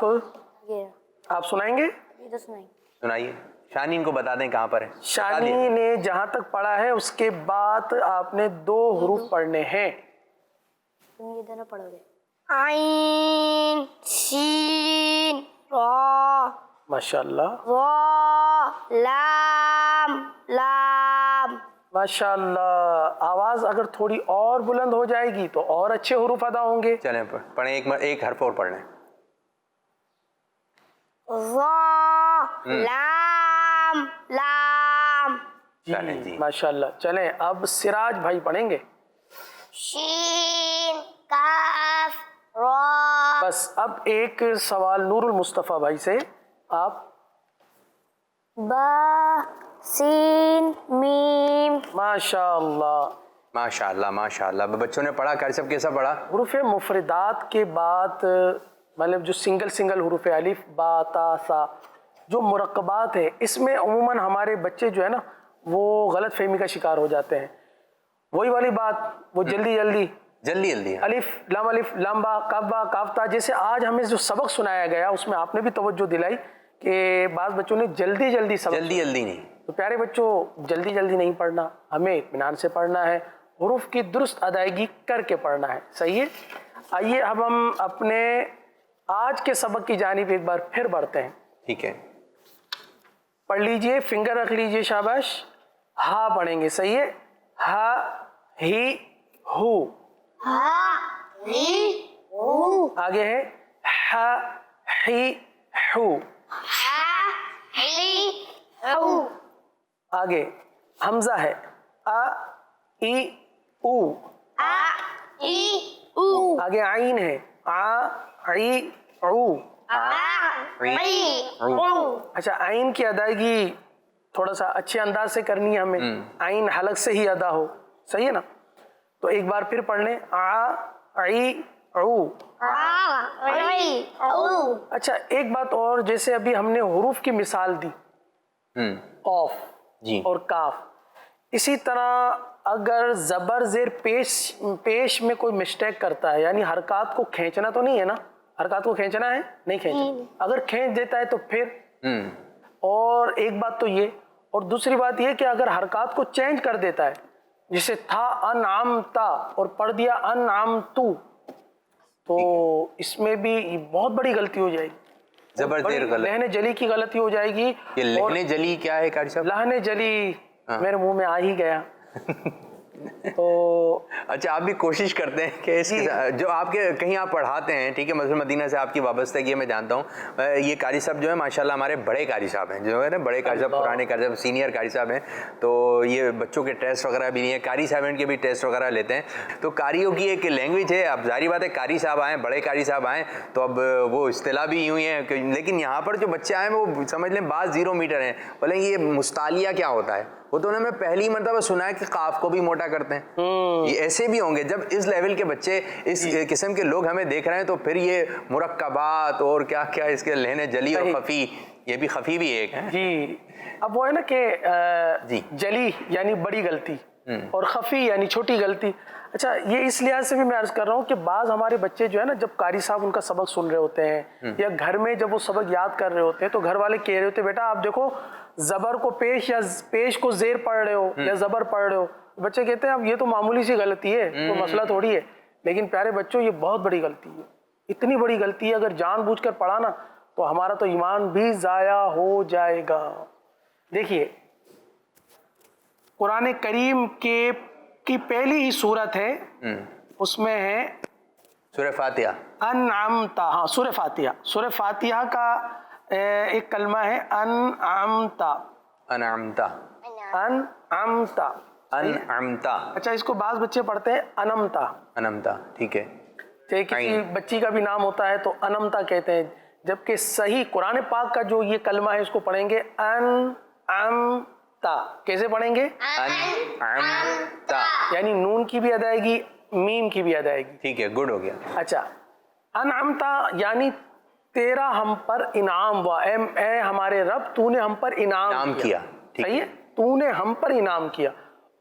سنائیں گے؟ یہ تو سنائی۔ سنائیے شانین کو بتا دیں کہاں پر ہے. شانی نے جہاں تک پڑھا ہے اس کے بعد آپ نے 2 حروف پڑھنے ہیں. تم یہ دونوں پڑھو گے. عین شین را ماشاءاللہ را لام لام. ماشاءاللہ. آواز اگر تھوڑی اور بلند ہو جائے گی تو اور اچھے حروف ادا ہوں گے. چلیں پڑھیں ایک حرف اور پڑھ لیں. را لام لام. چلیں جی. ماشاءاللہ. چلیں اب سراج بھائی پڑھیں گے. شین کاف را. بس اب ایک سوال نور المصطفیٰ بھائی سے. آپ با سین میم. ماشاءاللہ. ماشاءاللہ ماشاءاللہ. بچوں نے پڑھا، قاری صاحب کیسا پڑھا؟ حروف مفردات کے بعد مطلب جو سنگل حروف الف با تا سا جو مرکبات ہیں اس میں عموماً ہمارے بچے جو ہے نا وہ غلط فہمی کا شکار ہو جاتے ہیں. وہی والی بات، وہ جلدی الف لام با کاف تا. جیسے آج ہمیں جو سبق سنایا گیا اس میں آپ نے بھی توجہ دلائی کہ بعض بچوں نے جلدی سبق جلدی نہیں. تو پیارے بچوں جلدی نہیں پڑھنا، ہمیں اطمینان سے پڑھنا ہے، حروف کی درست ادائیگی کر کے پڑھنا ہے. صحیح ہے. آئیے اب ہم اپنے آج کے سبق کی جانب ایک بار پھر بڑھتے ہیں. ٹھیک ہے. پڑھ لیجئے، فنگر رکھ لیجئے. شاباش. ہا پڑھیں گے. صحیح ہے. ہا ہی ہو. ہا ہی ہو. آگے ہے ہا ہی ہو. ہا ہی ہو. آگے حمزہ ہے ا ای او. آ ای او. آگے عین ہے آ ای او. آ ای او. اچھا عین کی ادائیگی تھوڑا سا اچھے انداز سے کرنی ہے ہمیں. عین حلق سے ہی ادا ہو. صحیح ہے نا. تو ایک بار پھر پڑھ لیں. آ ای او. آ ای او. اچھا ایک بات اور، جیسے ابھی ہم نے حروف کی مثال دی قاف جی. اور کاف، اسی طرح اگر زبر زیر پیش میں کوئی مسٹیک کرتا ہے، یعنی حرکات کو کھینچنا تو نہیں ہے نا، حرکات کو کھینچنا ہے نہیں کھینچنا، اگر کھینچ دیتا ہے تو پھر. اور ایک بات تو یہ، اور دوسری بات یہ کہ اگر حرکات کو چینج کر دیتا ہے، جسے تھا انعمتا اور پڑھ دیا انعمتو، تو اس میں بھی بہت بڑی غلطی ہو جائے گی. زبردیر غلط. لہن جلی کی غلطی ہو جائے گی. یہ لہن جلی کیا ہے قاری صاحب؟ لہن جلی میرے منہ میں آ ہی گیا. تو اچھا آپ بھی کوشش کرتے ہیں کہ اس جو آپ کے کہیں آپ پڑھاتے ہیں، ٹھیک ہے، مسجد مدینہ سے آپ کی وابستگی میں جانتا ہوں. یہ قاری صاحب جو ہے ماشاءاللہ ہمارے بڑے قاری صاحب ہیں، جو ہے نا بڑے قاری صاحب، پرانے قاری صاحب، سینئر قاری صاحب ہیں. تو یہ بچوں کے ٹیسٹ وغیرہ بھی نہیں ہے، قاری صاحب کے بھی ٹیسٹ وغیرہ لیتے ہیں. تو قاریوں کی ایک لینگویج ہے. اب ظاہری بات ہے قاری صاحب آئیں، بڑے قاری صاحب آئیں تو اب وہ اصطلاح بھی یوں ہی ہے. لیکن یہاں پر جو بچے آئے ہیں وہ سمجھ لیں بعض 0 میٹر ہیں. بولیں یہ مستعلیہ کیا ہوتا ہے؟ وہ تو انہوں نے پہلی مرتبہ سنا ہے کہ قاف کو بھی موٹا کرتے ہیں. یہ ایسے بھی ہوں گے. جب اس لیول کے بچے، اس قسم کے لوگ ہمیں دیکھ رہے ہیں تو پھر یہ مرکبات اور کیا کیا اس کے لہن جلی اور خفی، یہ بھی خفی بھی ایک ہے. جی اب وہ ہے نا کہ جلی یعنی بڑی غلطی اور خفی یعنی چھوٹی غلطی. اچھا یہ اس لحاظ سے بھی میں عرض کر رہا ہوں کہ بعض ہمارے بچے جو ہے نا، جب قاری صاحب ان کا سبق سن رہے ہوتے ہیں یا گھر میں جب وہ سبق یاد کر رہے ہوتے ہیں تو گھر والے کہہ رہے ہوتے ہیں بیٹا آپ دیکھو زبر کو پیش یا پیش کو زیر پڑھ رہے ہو یا زبر پڑھ رہے ہو. بچے کہتے ہیں اب یہ تو معمولی سی غلطی ہے، تو مسئلہ تھوڑی ہے. لیکن پیارے بچوں یہ بہت بڑی غلطی ہے، اتنی بڑی غلطی ہے. اگر جان بوجھ کر پڑھا نا تو ہمارا تو ایمان بھی ضائع ہو جائے گا. دیکھیے قرآن کریم کی پہلی ہی صورت ہے، اس میں ہے سورہ فاتحہ. انعمتا. ہاں سورہ فاتحہ. سورہ فاتحہ کا ایک کلمہ ہے انعمتا. انعمتا. انعمتا. انعمتا. اچھا اس کو بعض بچے پڑھتے ہیں انمتا. انمتا. ٹھیک ہے. چاہے کسی بچی کا بھی نام ہوتا ہے تو انمتا کہتے ہیں، جبکہ صحیح قرآن پاک کا جو یہ کلمہ ہے اس کو پڑھیں گے انعمتا. کیسے پڑھیں گے؟ انعمتا. یعنی نون کی بھی ادائیگی، میم کی بھی ادائیگی. ٹھیک ہے، گڈ ہو گیا. اچھا انعمتا یعنی تیرا ہم پر انعام ہوا، اے ہمارے رب تو نے ہم پر انعام کیا. صحیح ہے، تو نے ہم پر انعام کیا.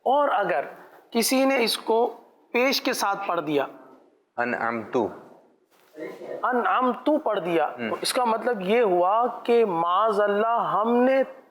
اور اگر کسی نے اس کو پیش کے ساتھ پڑھ دیا، انعمتو، انعمتو پڑھ دیا، تو اس کا مطلب یہ ہوا کہ معاذ اللہ ہم نے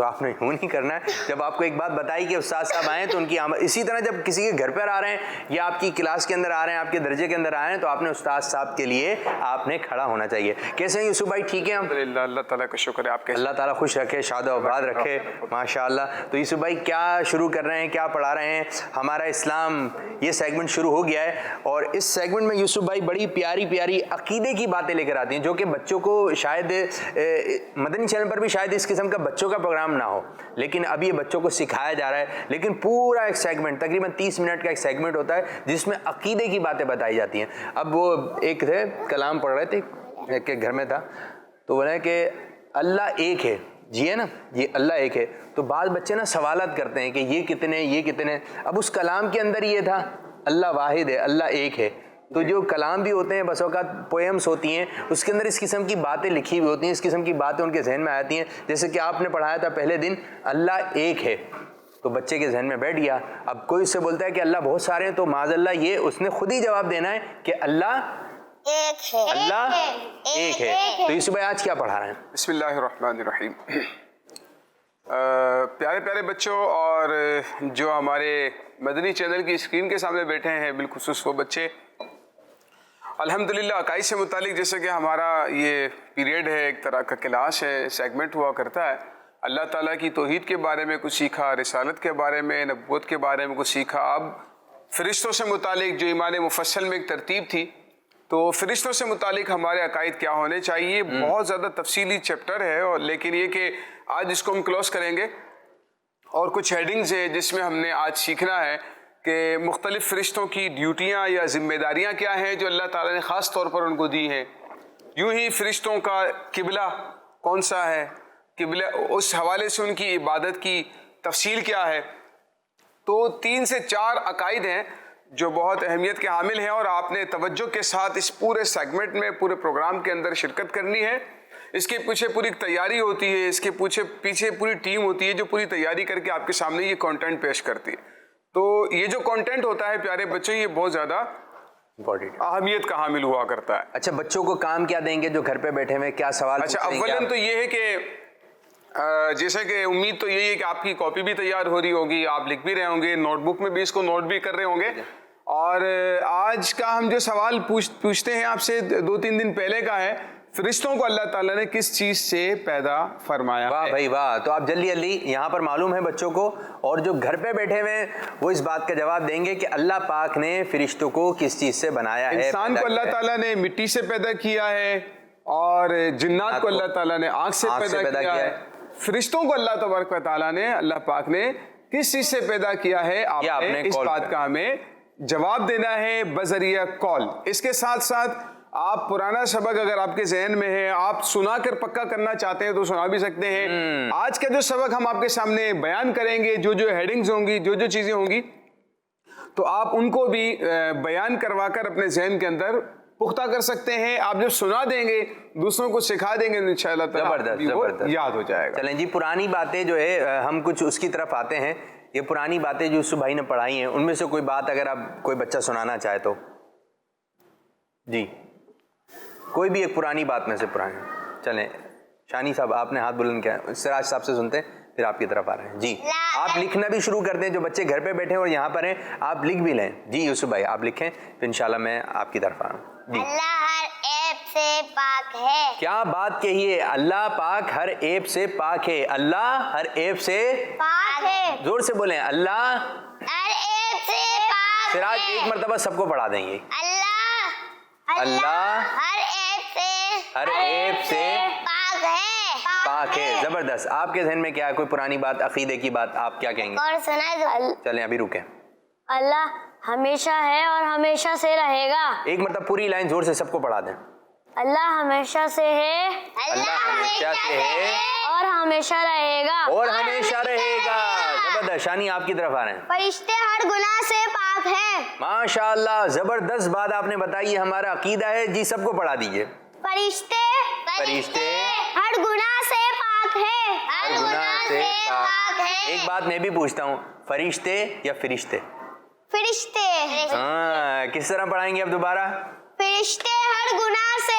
تو آپ نے یوں نہیں کرنا ہے. جب آپ کو ایک بات بتائی کہ استاد صاحب آئے تو ان کی اسی طرح جب کسی کے گھر پر آ رہے ہیں یا آپ کی کلاس کے اندر آ رہے ہیں, آپ کے درجے کے اندر آ رہے ہیں, تو آپ نے استاد صاحب کے لیے آپ نے کھڑا ہونا چاہیے. کیسے ہیں یوسف بھائی, ٹھیک ہیں ہم؟ الحمدللہ, اللہ تعالیٰ کا شکر ہے. آپ کے اللہ تعالیٰ خوش رکھے, شاد و آباد رکھے, ماشاء اللہ. تو یوسف بھائی کیا شروع کر رہے ہیں, کیا پڑھا رہے ہیں؟ ہمارا اسلام یہ سیگمنٹ شروع ہو گیا ہے, اور اس سیگمنٹ میں یوسف بھائی بڑی پیاری پیاری عقیدے کی باتیں لے کر آتی ہیں جو کہ بچوں کو شاید مدنی چینل پر بھی شاید اس قسم کا بچوں کا پروگرام نہ ہو, لیکن اب یہ بچوں کو سکھایا جا رہا ہے. لیکن پورا ایک سیگمنٹ تقریباً 30 منٹ کا ایک سیگمنٹ ہوتا ہے جس میں عقیدے کی باتیں بتائی جاتی ہیں. اب وہ ایک تھے کلام پڑھ رہے تھے, ایک کے گھر میں تھا, تو بولے کہ اللہ ایک ہے, جی ہے نا, یہ اللہ ایک ہے. تو بعض بچے نا سوالات کرتے ہیں کہ یہ کتنے, یہ کتنے. اب اس کلام کے اندر یہ تھا اللہ واحد ہے, اللہ ایک ہے. تو جو کلام بھی ہوتے ہیں بس اوقات پوئمس ہوتی ہیں, اس کے اندر اس قسم کی باتیں لکھی ہوئی ہوتی ہیں, اس قسم کی باتیں ان کے ذہن میں آتی ہیں. جیسے کہ آپ نے پڑھایا تھا پہلے دن اللہ ایک ہے, تو بچے کے ذہن میں بیٹھ گیا. اب کوئی اس سے بولتا ہے کہ اللہ بہت سارے ہیں, تو معاذ اللہ یہ اس نے خود ہی جواب دینا ہے کہ اللہ ایک ہے, اللہ ایک ہے. تو یوسف بھائی آج کیا پڑھا رہے ہیں؟ بسم اللہ الرحمن الرحیم. پیارے پیارے بچوں اور جو ہمارے مدنی چینل کی اسکرین کے سامنے بیٹھے ہیں, بالخصوص وہ بچے, الحمدللہ عقائد سے متعلق جیسے کہ ہمارا یہ پیریڈ ہے, ایک طرح کا کلاس ہے, سیگمنٹ ہوا کرتا ہے. اللہ تعالیٰ کی توحید کے بارے میں کچھ سیکھا, رسالت کے بارے میں, نبوت کے بارے میں کچھ سیکھا. اب فرشتوں سے متعلق جو ایمان مفصل میں ایک ترتیب تھی, تو فرشتوں سے متعلق ہمارے عقائد کیا ہونے چاہیے, بہت زیادہ تفصیلی چیپٹر ہے. اور لیکن یہ کہ آج اس کو ہم کلوز کریں گے, اور کچھ ہیڈنگز ہیں جس میں ہم نے آج سیکھنا ہے کہ مختلف فرشتوں کی ڈیوٹیاں یا ذمہ داریاں کیا ہیں جو اللہ تعالیٰ نے خاص طور پر ان کو دی ہیں. یوں ہی فرشتوں کا قبلہ کون سا ہے, قبلہ اس حوالے سے ان کی عبادت کی تفصیل کیا ہے. تو 3 سے 4 عقائد ہیں جو بہت اہمیت کے حامل ہیں, اور آپ نے توجہ کے ساتھ اس پورے سیگمنٹ میں, پورے پروگرام کے اندر شرکت کرنی ہے. اس کے پیچھے پوری تیاری ہوتی ہے, اس کے پیچھے پوری ٹیم ہوتی ہے جو پوری تیاری کر کے آپ کے سامنے یہ کانٹینٹ پیش کرتی ہے. تو یہ جو کانٹینٹ ہوتا ہے پیارے بچوں, یہ بہت زیادہ اہمیت کا حامل ہوا کرتا ہے. اچھا, بچوں کو کام کیا دیں گے جو گھر پہ بیٹھے ہوئے, کیا سوال؟ اچھا, اولاً تو یہ ہے کہ جیسے کہ امید تو یہی ہے کہ آپ کی کاپی بھی تیار ہو رہی ہوگی, آپ لکھ بھی رہے ہوں گے, نوٹ بک میں بھی اس کو نوٹ بھی کر رہے ہوں گے. اور آج کا ہم جو سوال پوچھتے ہیں آپ سے 2-3 دن پہلے کا ہے, فرشتوں کو اللہ تعالیٰ نے کس چیز سے پیدا فرمایا؟ واہ بھائی واہ. تو آپ جلدی جلدی یہاں پر معلوم ہے بچوں کو, اور جو گھر پہ بیٹھے ہوئے ہیں وہ اس بات کا جواب دیں گے کہ اللہ پاک نے فرشتوں کو کس چیز سے بنایا ہے. انسان کو اللہ تعالیٰ نے مٹی سے پیدا کیا ہے, اور جنات کو اللہ تعالیٰ نے آنکھ سے پیدا کیا ہے. فرشتوں کو اللہ تبارک و تعالیٰ نے, اللہ پاک نے کس چیز سے پیدا کیا ہے, آپ نے اس بات کا ہمیں جواب دینا ہے بذریعہ کال. اس کے ساتھ ساتھ آپ پرانا سبق اگر آپ کے ذہن میں ہے, آپ سنا کر پکا کرنا چاہتے ہیں تو سنا بھی سکتے ہیں. آج کا جو سبق ہم آپ کے سامنے بیان کریں گے, جو ہیڈنگز ہوں گی, جو چیزیں ہوں گی, تو آپ ان کو بھی بیان کروا کر اپنے ذہن کے اندر پختہ کر سکتے ہیں. آپ جب سنا دیں گے, دوسروں کو سکھا دیں گے, انشاءاللہ زبردست یاد ہو جائے گا. چلیں جی, پرانی باتیں جو ہے ہم کچھ اس کی طرف آتے ہیں. یہ پرانی باتیں جو یوسف بھائی نے پڑھائی ہیں, ان میں سے کوئی بات اگر آپ کوئی بچہ سنانا چاہے تو جی, کوئی بھی ایک پرانی بات میں سے پرانی. چلیں شانی صاحب, آپ نے ہاتھ بلند کیا, سراج صاحب سے سنتے ہیں, پھر آپ کی طرف آ رہے ہیں. جی, آپ لکھنا بھی شروع کر دیں. جو بچے گھر پہ بیٹھے ہیں اور یہاں پر ہیں, آپ لکھ بھی لیں. جی یوسف بھائی آپ لکھیں, پھر انشاءاللہ میں آپ کی طرف آ رہا ہوں. جی, اللہ ہر عیب سے پاک ہے. کیا بات کہی ہے, اللہ پاک ہر عیب سے پاک ہے. اللہ ہر عیب سے پاک ہے. زور سے بولیں, اللہ ہر عیب سے پاک سراج ہے. ایک مرتبہ سب کو پڑھا دیں گے. اللہ ہر عیب سے پاک ہے. پاک ہے. زبردست. آپ کے ذہن میں کیا ہے, کوئی پرانی بات, عقیدے کی بات, آپ کیا کہیں گے؟ اور سنائے, چلیں ابھی رکیں. اللہ ہمیشہ ہے اور ہمیشہ سے رہے گا. ایک مرتبہ پوری لائن زور سے سب کو پڑھا دیں. اللہ ہمیشہ سے ہے, اللہ ہمیشہ سے ہے اور ہمیشہ رہے گا. اور ہمیشہ رہے گا. زبردست. شانی آپ کی طرف آ رہے ہیں. فرشتے ہر گناہ سے پاک ہیں. ماشاءاللہ, زبردست بات آپ نے بتائی. ہمارا عقیدہ ہے. جی سب کو پڑھا دیجئے. فرشتے ہر گناہ سے پاک ہے. ہر گناہ سے پاک ہے. ایک بات میں بھی پوچھتا ہوں, فرشتے یا فرشتے؟ فرشتے. ہاں, کس طرح پڑھائیں گے اب دوبارہ؟ فرشتے ہر گناہ سے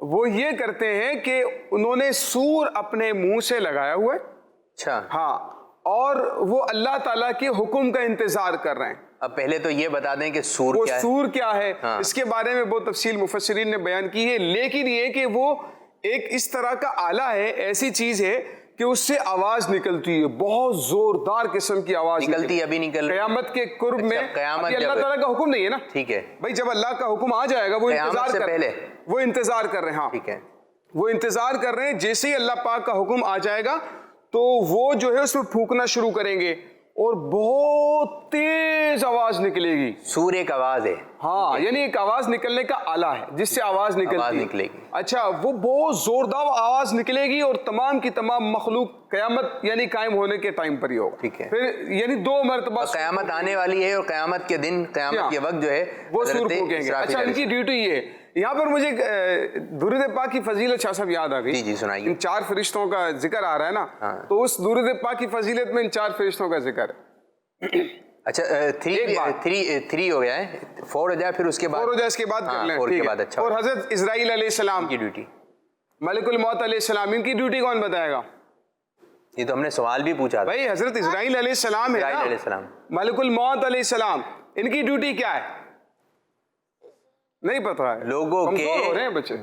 وہ یہ کرتے ہیں کہ انہوں نے سور اپنے منہ سے لگایا ہوا ہے, اچھا ہاں, اور وہ اللہ تعالیٰ کے حکم کا انتظار کر رہے ہیں. اب پہلے تو یہ بتا دیں کہ سور وہ کیا ہے. سور کیا ہے ہاں. اس کے بارے میں بہت تفصیل مفسرین نے بیان کی ہے, لیکن یہ کہ وہ ایک اس طرح کا آلہ ہے, ایسی چیز ہے کہ اس سے آواز نکلتی ہے, بہت زوردار قسم کی آواز نکلتی ہے, ابھی نکل قیامت کے قرب میں. قیامت ابھی اللہ تعالیٰ کا حکم نہیں ہے نا, ٹھیک ہے بھائی جب اللہ کا حکم آ جائے گا وہ قیامت سے پہلے وہ انتظار کر رہے ہیں. ہاں ٹھیک ہے, وہ انتظار کر رہے ہیں, جیسے ہی اللہ پاک کا حکم آ جائے گا تو وہ جو ہے اس میں پھونکنا شروع کریں گے اور بہت تیز آواز نکلے گی. سور ایک آواز ہے, ہاں, یعنی ایک آواز نکلنے کا آلہ ہے جس سے آواز نکلے گی. اچھا, وہ بہت زوردار آواز نکلے گی اور تمام کی تمام مخلوق قیامت یعنی قائم ہونے کے ٹائم پر ہی ہوگا. ٹھیک ہے, پھر یعنی 2 مرتبہ قیامت آنے والی ہے اور قیامت کے دن, قیامت کے وقت جو ہے وہ سور پھونکیں گے. اچھا, ان کی ڈیوٹی یہ ہے. یہاں پر مجھے درود پاک کی فضیلت شاہ صاحب یاد آ گئی. جی سنائیے. ان 4 فرشتوں کا ذکر آ رہا ہے نا, تو اس درود پاک کی فضیلت میں ان 4 فرشتوں کا ذکر ہے. اچھا 3 ہو گیا ہے, 4 ہو جائے پھر اس کے بعد 4 ہو جائے اس کے بعد کر لیں. 4 کے بعد. اچھا, اور حضرت اسرائیل علیہ السلام کی ڈیوٹی, ملک الموت علیہ السلام, ان کی ڈیوٹی کون بتائے گا؟ یہ تو ہم نے سوال بھی پوچھا تھا. بھائی حضرت اسرائیل علیہ السلام ہے اسرائیل علیہ السلام, ملک الموت علیہ السلام, ان کی ڈیوٹی کیا ہے؟ نہیں پتا ہے لوگوں کے ہو رہے ہیں بچے.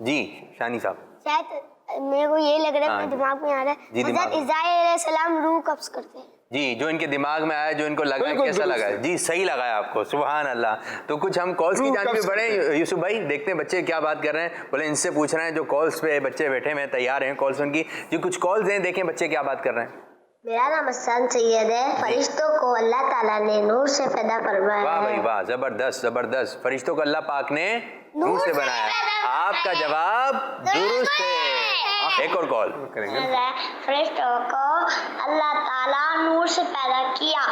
جی شانی صاحب, شاید میرے کو یہ لگ رہا ہے, میرے دماغ میں آ رہا ہے, حضرت اسرائیل علیہ السلام روح قبض کرتے ہیں. جی, جو ان کے دماغ میں آیا, جو ان کو لگا, کیسا لگا؟ جی صحیح لگایا آپ کو, سبحان اللہ. تو کچھ ہم کالز کی جانب میں بڑھیں. یوسف بھائی دیکھتے ہیں بچے کیا بات کر رہے ہیں, بولے ان سے پوچھ رہے ہیں جو کالز پہ بچے بیٹھے ہوئے تیار ہیں کالز ان کی. جو کچھ کالز ہیں دیکھیں بچے کیا بات کر رہے ہیں. میرا نام حسن سید ہے. فرشتوں کو اللہ تعالیٰ نے نور سے پیدا فرمایا ہے. واہ بھائی واہ, زبردست زبردست. فرشتوں کو اللہ پاک نے نور سے بنایا. آپ کا جواب درست ہے. ایک اور کال کریں گے. فرشتوں کو اللہ تعالیٰ نور سے پیدا کیا.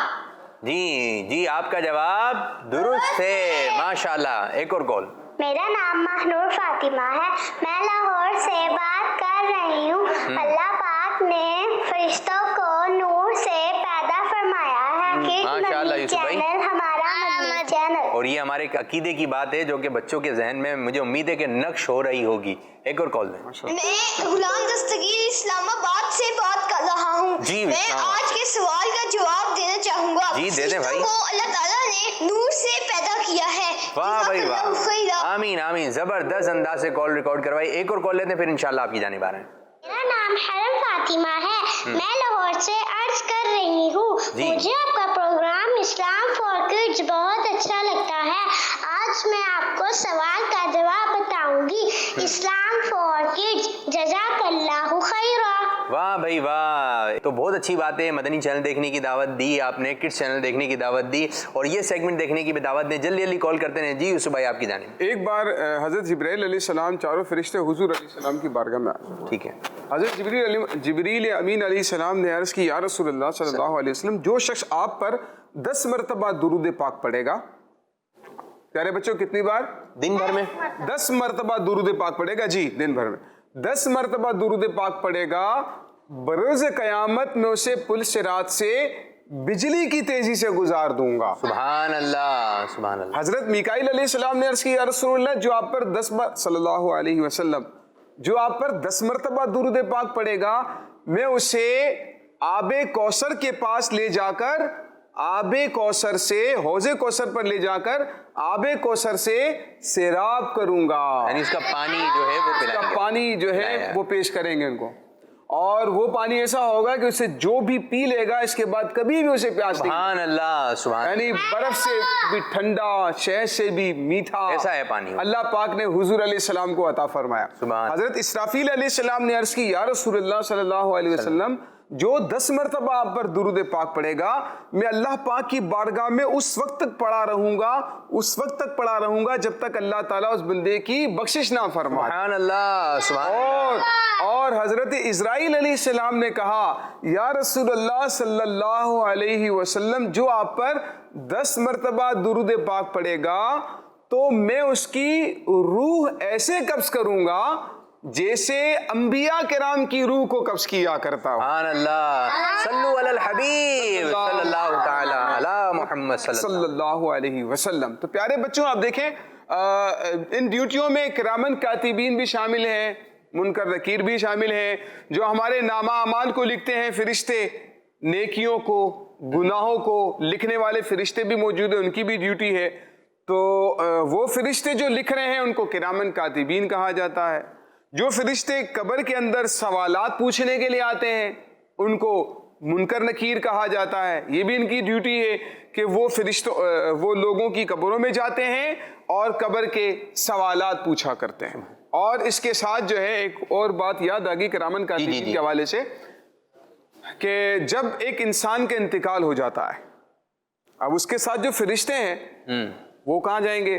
جی آپ کا جواب درست ہے, ماشاءاللہ. ایک اور کال. میرا نام مہنور فاطمہ ہے, میں لاہور سے بات کر رہی ہوں. اللہ پاک نے فرشتوں کو نور سے پیدا فرمایا ہے. ماشاءاللہ یوسف بھائی, ہمارا مدنی چینل, اور یہ ہمارے عقیدے کی بات ہے جو کہ بچوں کے ذہن میں مجھے امید ہے کہ نقش ہو رہی ہوگی. ایک اور کال دیں. میں غلام دستگیر اسلام آباد سے بات کر رہا ہوں. جی, میں آج کے سوال کا جواب دینا چاہوں گا. جی دے دیں بھائی. کو اللہ تعالیٰ نے نور سے پیدا کیا ہے. واہ بھائی واہ, آمین آمین, زبردست انداز سے کال ریکارڈ کروائی. ایک اور کال لیتے ہیں پھر انشاءاللہ آپ کی جانب آ رہے ہیں. میرا نام حرم فاطمہ ہے, میں لاہور سے عرض کر رہی ہوں. مجھے آپ کا پروگرام اسلام فار کڈز بہت اچھا لگتا ہے. آج میں آپ کو سوال کا جواب بتاؤں گی. اسلام فار کڈز, جزاک اللہ خیرا. واہ بھائی واہ, تو بہت اچھی بات ہے. مدنی چینل دیکھنے کی دعوت دی آپ نے, کڈس چینل دیکھنے کی دعوت دی, اور یہ سیگمنٹ دیکھنے کی بھی دعوت دیں. جلدی جلدی کال کرتے ہیں. جی یوسف بھائی آپ کی جانب. ایک بار حضرت جبرائیل علیہ السلام 4 فرشتے حضور علیہ السلام کی بارگاہ میں آئے. ٹھیک ہے. حضرت جبریل امین علیہ السلام نے عرض کی, یا رسول اللہ صلی اللہ علیہ وسلم, جو شخص آپ پر 10 مرتبہ درود پاک پڑھے گا. پیارے بچوں, کتنی بار دن بھر میں؟ 10 مرتبہ درود پاک پڑھے گا. جی دن بھر میں 10 مرتبہ درود پاک پڑھے گا. بروز قیامت میں اسے پل صراط سے بجلی کی تیزی سے گزار دوں گا. سبحان اللہ سبحان اللہ. حضرت میکائیل علیہ السلام نے عرض کی, یا رسول اللہ, جو آپ پر 10 بار صلی اللہ علیہ وسلم, جو آپ پر 10 مرتبہ درود پاک پڑھے گا, میں اسے آب کوثر کے پاس لے جا کر, آب کوثر سے, حوض کوثر پر لے جا کر آب کوثر سے سیراب کروں گا. یعنی اس کا پانی جو ہے وہ پلائیں گے, پانی جو ہے وہ پیش کریں گے ان کو, اور وہ پانی ایسا ہوگا کہ اسے جو بھی پی لے گا اس کے بعد کبھی بھی اسے پیاس نہیں. سبحان اللہ سبحان, یعنی برف سے بھی ٹھنڈا, شہد سے بھی میٹھا, ایسا ہے پانی. اللہ پاک نے حضور علیہ السلام کو عطا فرمایا. حضرت اسرافیل علیہ السلام نے عرض کی, یا رسول اللہ صلی اللہ علیہ وسلم, جو 10 مرتبہ آپ پر درود پاک پڑھے گا, میں اللہ پاک کی بارگاہ میں اس وقت تک پڑھا رہوں گا جب تک اللہ تعالیٰ اس بندے کی بخشش نہ فرمائے. سبحان اللہ سبحان. اور حضرت اسرائیل علیہ السلام نے کہا, یا رسول اللہ صلی اللہ علیہ وسلم, جو آپ پر 10 مرتبہ درود پاک پڑھے گا تو میں اس کی روح ایسے قبض کروں گا جیسے انبیاء کرام کی روح کو قبض کیا کرتا ہوں. سبحان اللہ. صلو علی الحبیب صلی اللہ تعالی علی محمد صلی اللہ علیہ وسلم. تو پیارے بچوں, آپ دیکھیں ان ڈیوٹیوں میں کرامن کاتبین بھی شامل ہیں, منکر نکیر بھی شامل ہیں, جو ہمارے نامہ اعمال کو لکھتے ہیں فرشتے, نیکیوں کو گناہوں کو لکھنے والے فرشتے بھی موجود ہیں, ان کی بھی ڈیوٹی ہے. تو وہ فرشتے جو لکھ رہے ہیں ان کو کرامن کاتبین کہا جاتا ہے. جو فرشتے قبر کے اندر سوالات پوچھنے کے لیے آتے ہیں ان کو منکر نکیر کہا جاتا ہے. یہ بھی ان کی ڈیوٹی ہے کہ وہ لوگوں کی قبروں میں جاتے ہیں اور قبر کے سوالات پوچھا کرتے ہیں. اور اس کے ساتھ جو ہے ایک اور بات یاد آ گئی کرامن کاتبین کے حوالے سے, کہ جب ایک انسان کا انتقال ہو جاتا ہے, اب اس کے ساتھ جو فرشتے ہیں وہ کہاں جائیں گے؟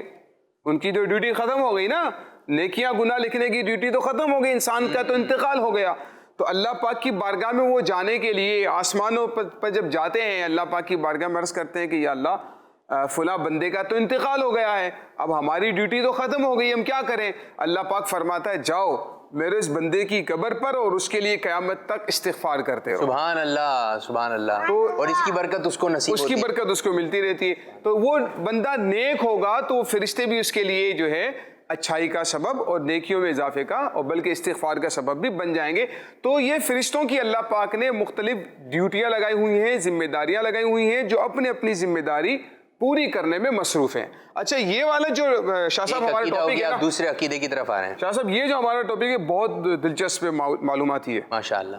ان کی جو ڈیوٹی ختم ہو گئی نا, نیکیاں گناہ لکھنے کی ڈیوٹی تو ختم ہو گئی, انسان کا تو انتقال ہو گیا. تو اللہ پاک کی بارگاہ میں وہ جانے کے لیے آسمانوں پر جب جاتے ہیں, اللہ پاک کی بارگاہ میں عرض کرتے ہیں کہ یا اللہ فلاں بندے کا تو انتقال ہو گیا ہے, اب ہماری ڈیوٹی تو ختم ہو گئی, ہم کیا کریں؟ اللہ پاک فرماتا ہے جاؤ میرے اس بندے کی قبر پر اور اس کے لیے قیامت تک استغفار کرتے رہو. سبحان اللہ سبحان اللہ. اور اس کی برکت اس کو نصیب اس کی برکت اس کو ملتی رہتی ہے. تو وہ بندہ نیک ہوگا تو وہ فرشتے بھی اس کے لیے جو ہے اچھائی کا سبب اور نیکیوں میں اضافے کا اور بلکہ استغفار کا سبب بھی بن جائیں گے. تو یہ فرشتوں کی اللہ پاک نے مختلف ڈیوٹیاں لگائی ہوئی ہیں, ذمہ داریاں لگائی ہوئی ہیں, جو اپنے اپنی ذمہ داری پوری کرنے میں مصروف ہیں. اچھا یہ والا جو شاہ صاحب ہمارا ٹاپک ہے, دوسرے عقیدے کی طرف آ رہے ہیں. شاہ صاحب یہ جو ہمارا ٹاپک ہے بہت دلچسپ معلوماتی ہے. ماشاءاللہ.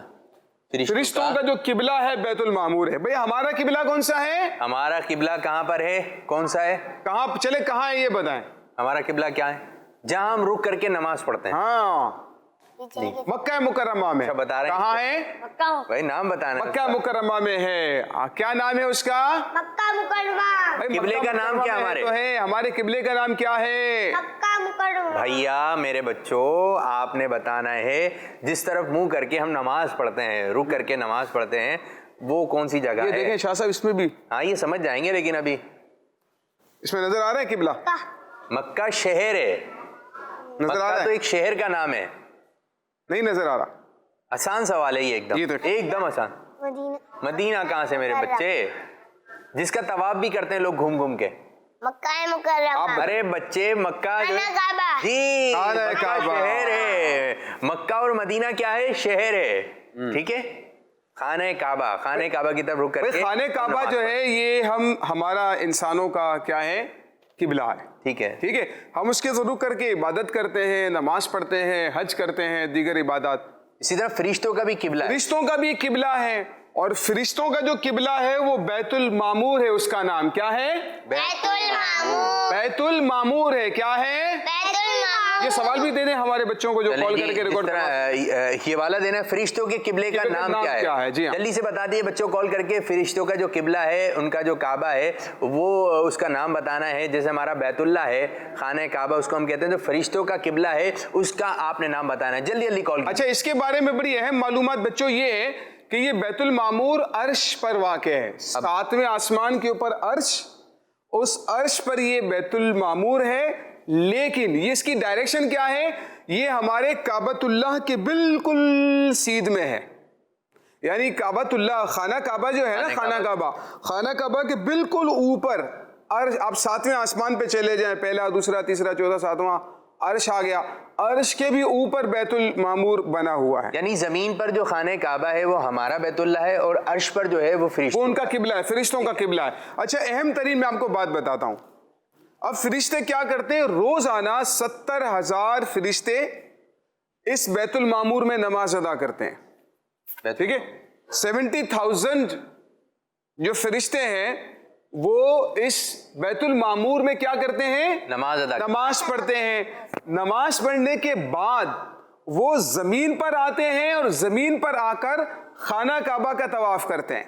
فرشتوں کا جو قبلہ ہے بیت المعمور ہے. بھئی ہمارا قبلہ کون سا ہے؟ ہمارا قبلہ کہاں پر ہے؟ کون سا ہے؟ کہاں چلے کہاں ہے یہ بتائیں. ہمارا قبلہ کیا ہے؟ جہاں ہم رک کر کے نماز پڑھتے ہیں. ہاں مکہ مکرمہ میں. بتا رہے ہیں کہاں ہے؟ بھائی نام بتانا. مکہ مکرمہ میں ہے. کیا نام ہے اس کا؟ مکہ مکرمہ. قبلے کا نام کیا ہمارے؟ تو ہے ہمارے قبلے کا نام کیا ہے؟ مکہ مکرمہ. بھیا میرے بچوں آپ نے بتانا ہے جس طرف منہ کر کے ہم نماز پڑھتے ہیں, رک کر کے نماز پڑھتے ہیں, وہ کون سی جگہ ہے؟ یہ دیکھیں شاہ صاحب اس میں بھی. ہاں یہ سمجھ جائیں گے, لیکن ابھی اس میں نظر آ رہا ہے قبلہ. مکہ شہر ہے. نظر آ رہا مکہ ہے؟ تو ایک شہر کا نام ہے. نہیں نظر آ رہا. آسان سوال ہے یہ, ایک دم آسان. مدینہ. مدینہ کہاں سے میرے بچے؟ جس کا طواف بھی کرتے ہیں لوگ گھوم گھوم کے. مکہ مکرمہ. ارے بچے مکہ جو خانہ کعبہ. جی خانہ مکہ کعبہ. شہر ہے. مکہ اور مدینہ کیا ہے؟ شہر ہے. ٹھیک ہے. خانہ کعبہ, خانہ کعبہ کی طرف رک کر کے. خانہ کعبہ جو ہے یہ ہمارا انسانوں کا کیا ہے؟ قبلہ ہے. ٹھیک ہے. ٹھیک ہے. ہم اس کے رک کر کے عبادت کرتے ہیں, نماز پڑھتے ہیں, حج کرتے ہیں, دیگر عبادات. اسی طرح فرشتوں کا بھی قبلہ ہے. فرشتوں کا بھی قبلہ ہے, اور فرشتوں کا جو قبلہ ہے وہ بیت المعمور ہے. اس کا نام کیا ہے؟ بیت المعمور. بیت المعمور ہے. کیا ہے؟ بیت المعمور. یہ سوال بھی دے دیں ہمارے بچوں کو جو کال کر کے ریکارڈ یہ والا دینا, فرشتوں کے قبلے کا نام کیا ہے؟ جی ہاں. جلدی سے بتا دیے بچوں کال کر کے. فرشتوں کا جو قبلہ ہے, ان کا جو کعبہ ہے, وہ اس کا نام بتانا ہے. جیسے ہمارا بیت اللہ ہے, خانہ کعبہ اس کو ہم کہتے ہیں, جو فرشتوں کا قبلہ ہے اس کا آپ نے نام بتانا ہے. جلدی جلدی کال. اچھا اس کے بارے میں بڑی اہم معلومات بچوں یہ ہے کہ یہ بیت المعمور عرش پر واقع ہے. 7ویں آسمان کے اوپر عرش, اس عرش پر یہ بیت المعمور ہے. لیکن یہ اس کی ڈائریکشن کیا ہے؟ یہ ہمارے کعبۃ اللہ کے بالکل سیدھ میں ہے. یعنی کعبۃ اللہ, خانہ کعبہ جو ہے نا, خانہ کعبہ کے بالکل اوپر عرش. آپ 7ویں آسمان پہ چلے جائیں, پہلا دوسرا تیسرا چوتھا 7واں, عرش آ گیا. عرش کے بھی اوپر بیت المعمور بنا ہوا ہے. یعنی زمین پر جو خانہ کعبہ ہے وہ ہمارا بیت اللہ ہے, اور عرش پر جو ہے وہ فرشتوں, وہ ان کا قبلہ ہے, فرشتوں کا قبلہ ہے. اچھا اہم ترین میں آپ کو بات بتاتا ہوں. اب فرشتے کیا کرتے ہیں؟ روزانہ 70,000 فرشتے اس بیت المعمور میں نماز ادا کرتے ہیں. ٹھیک ہے. 70,000 جو فرشتے ہیں وہ اس بیت المعمور میں کیا کرتے ہیں؟ نماز پڑھتے ہیں. نماز پڑھنے کے بعد وہ زمین پر آتے ہیں اور زمین پر آ کر خانہ کعبہ کا طواف کرتے ہیں.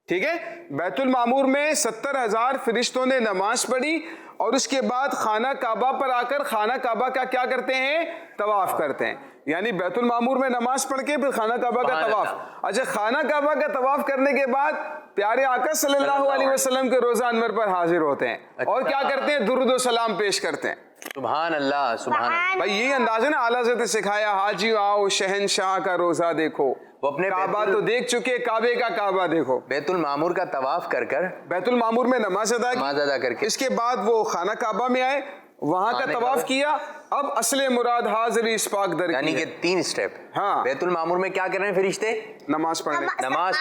ٹھیک ہے. بیت المعمور میں 70,000 فرشتوں نے نماز پڑھی اور اس کے بعد خانہ کعبہ پر آ کر خانہ کعبہ کا کیا کرتے ہیں؟ طواف کرتے ہیں. یعنی بیت المعمور میں نماز پڑھ کے پھر خانہ کعبہ کا طواف. اچھا خانہ کعبہ کا طواف کرنے کے بعد پیارے آقا صلی اللہ علیہ وسلم کے روزہ انور پر حاضر ہوتے ہیں اور کیا کرتے ہیں؟ درود و سلام پیش کرتے ہیں. سبحان اللہ سبحان اللہ. بھائی یہی انداز ہے نا اعلیٰ حضرت نے سکھایا, حاجی آؤ شہنشاہ کا روزہ دیکھو. وہ اپنے کعبہ تو دیکھ چکے, کعبے کا کعبہ دیکھو. بیت المعمور کا طواف کر کر بیت المعمور میں نماز ادا کر کے اس کے بعد وہ خانہ کعبہ میں آئے. وہاں کا طواف کیا، اب اصل مراد حاضری اس پاک در یعنی کی کہ ہے۔ 3 اسٹیپ. ہاں۔ بیت المعمور میں کیا کر رہے ہیں فرشتے؟ نماز پڑھنے۔ نماز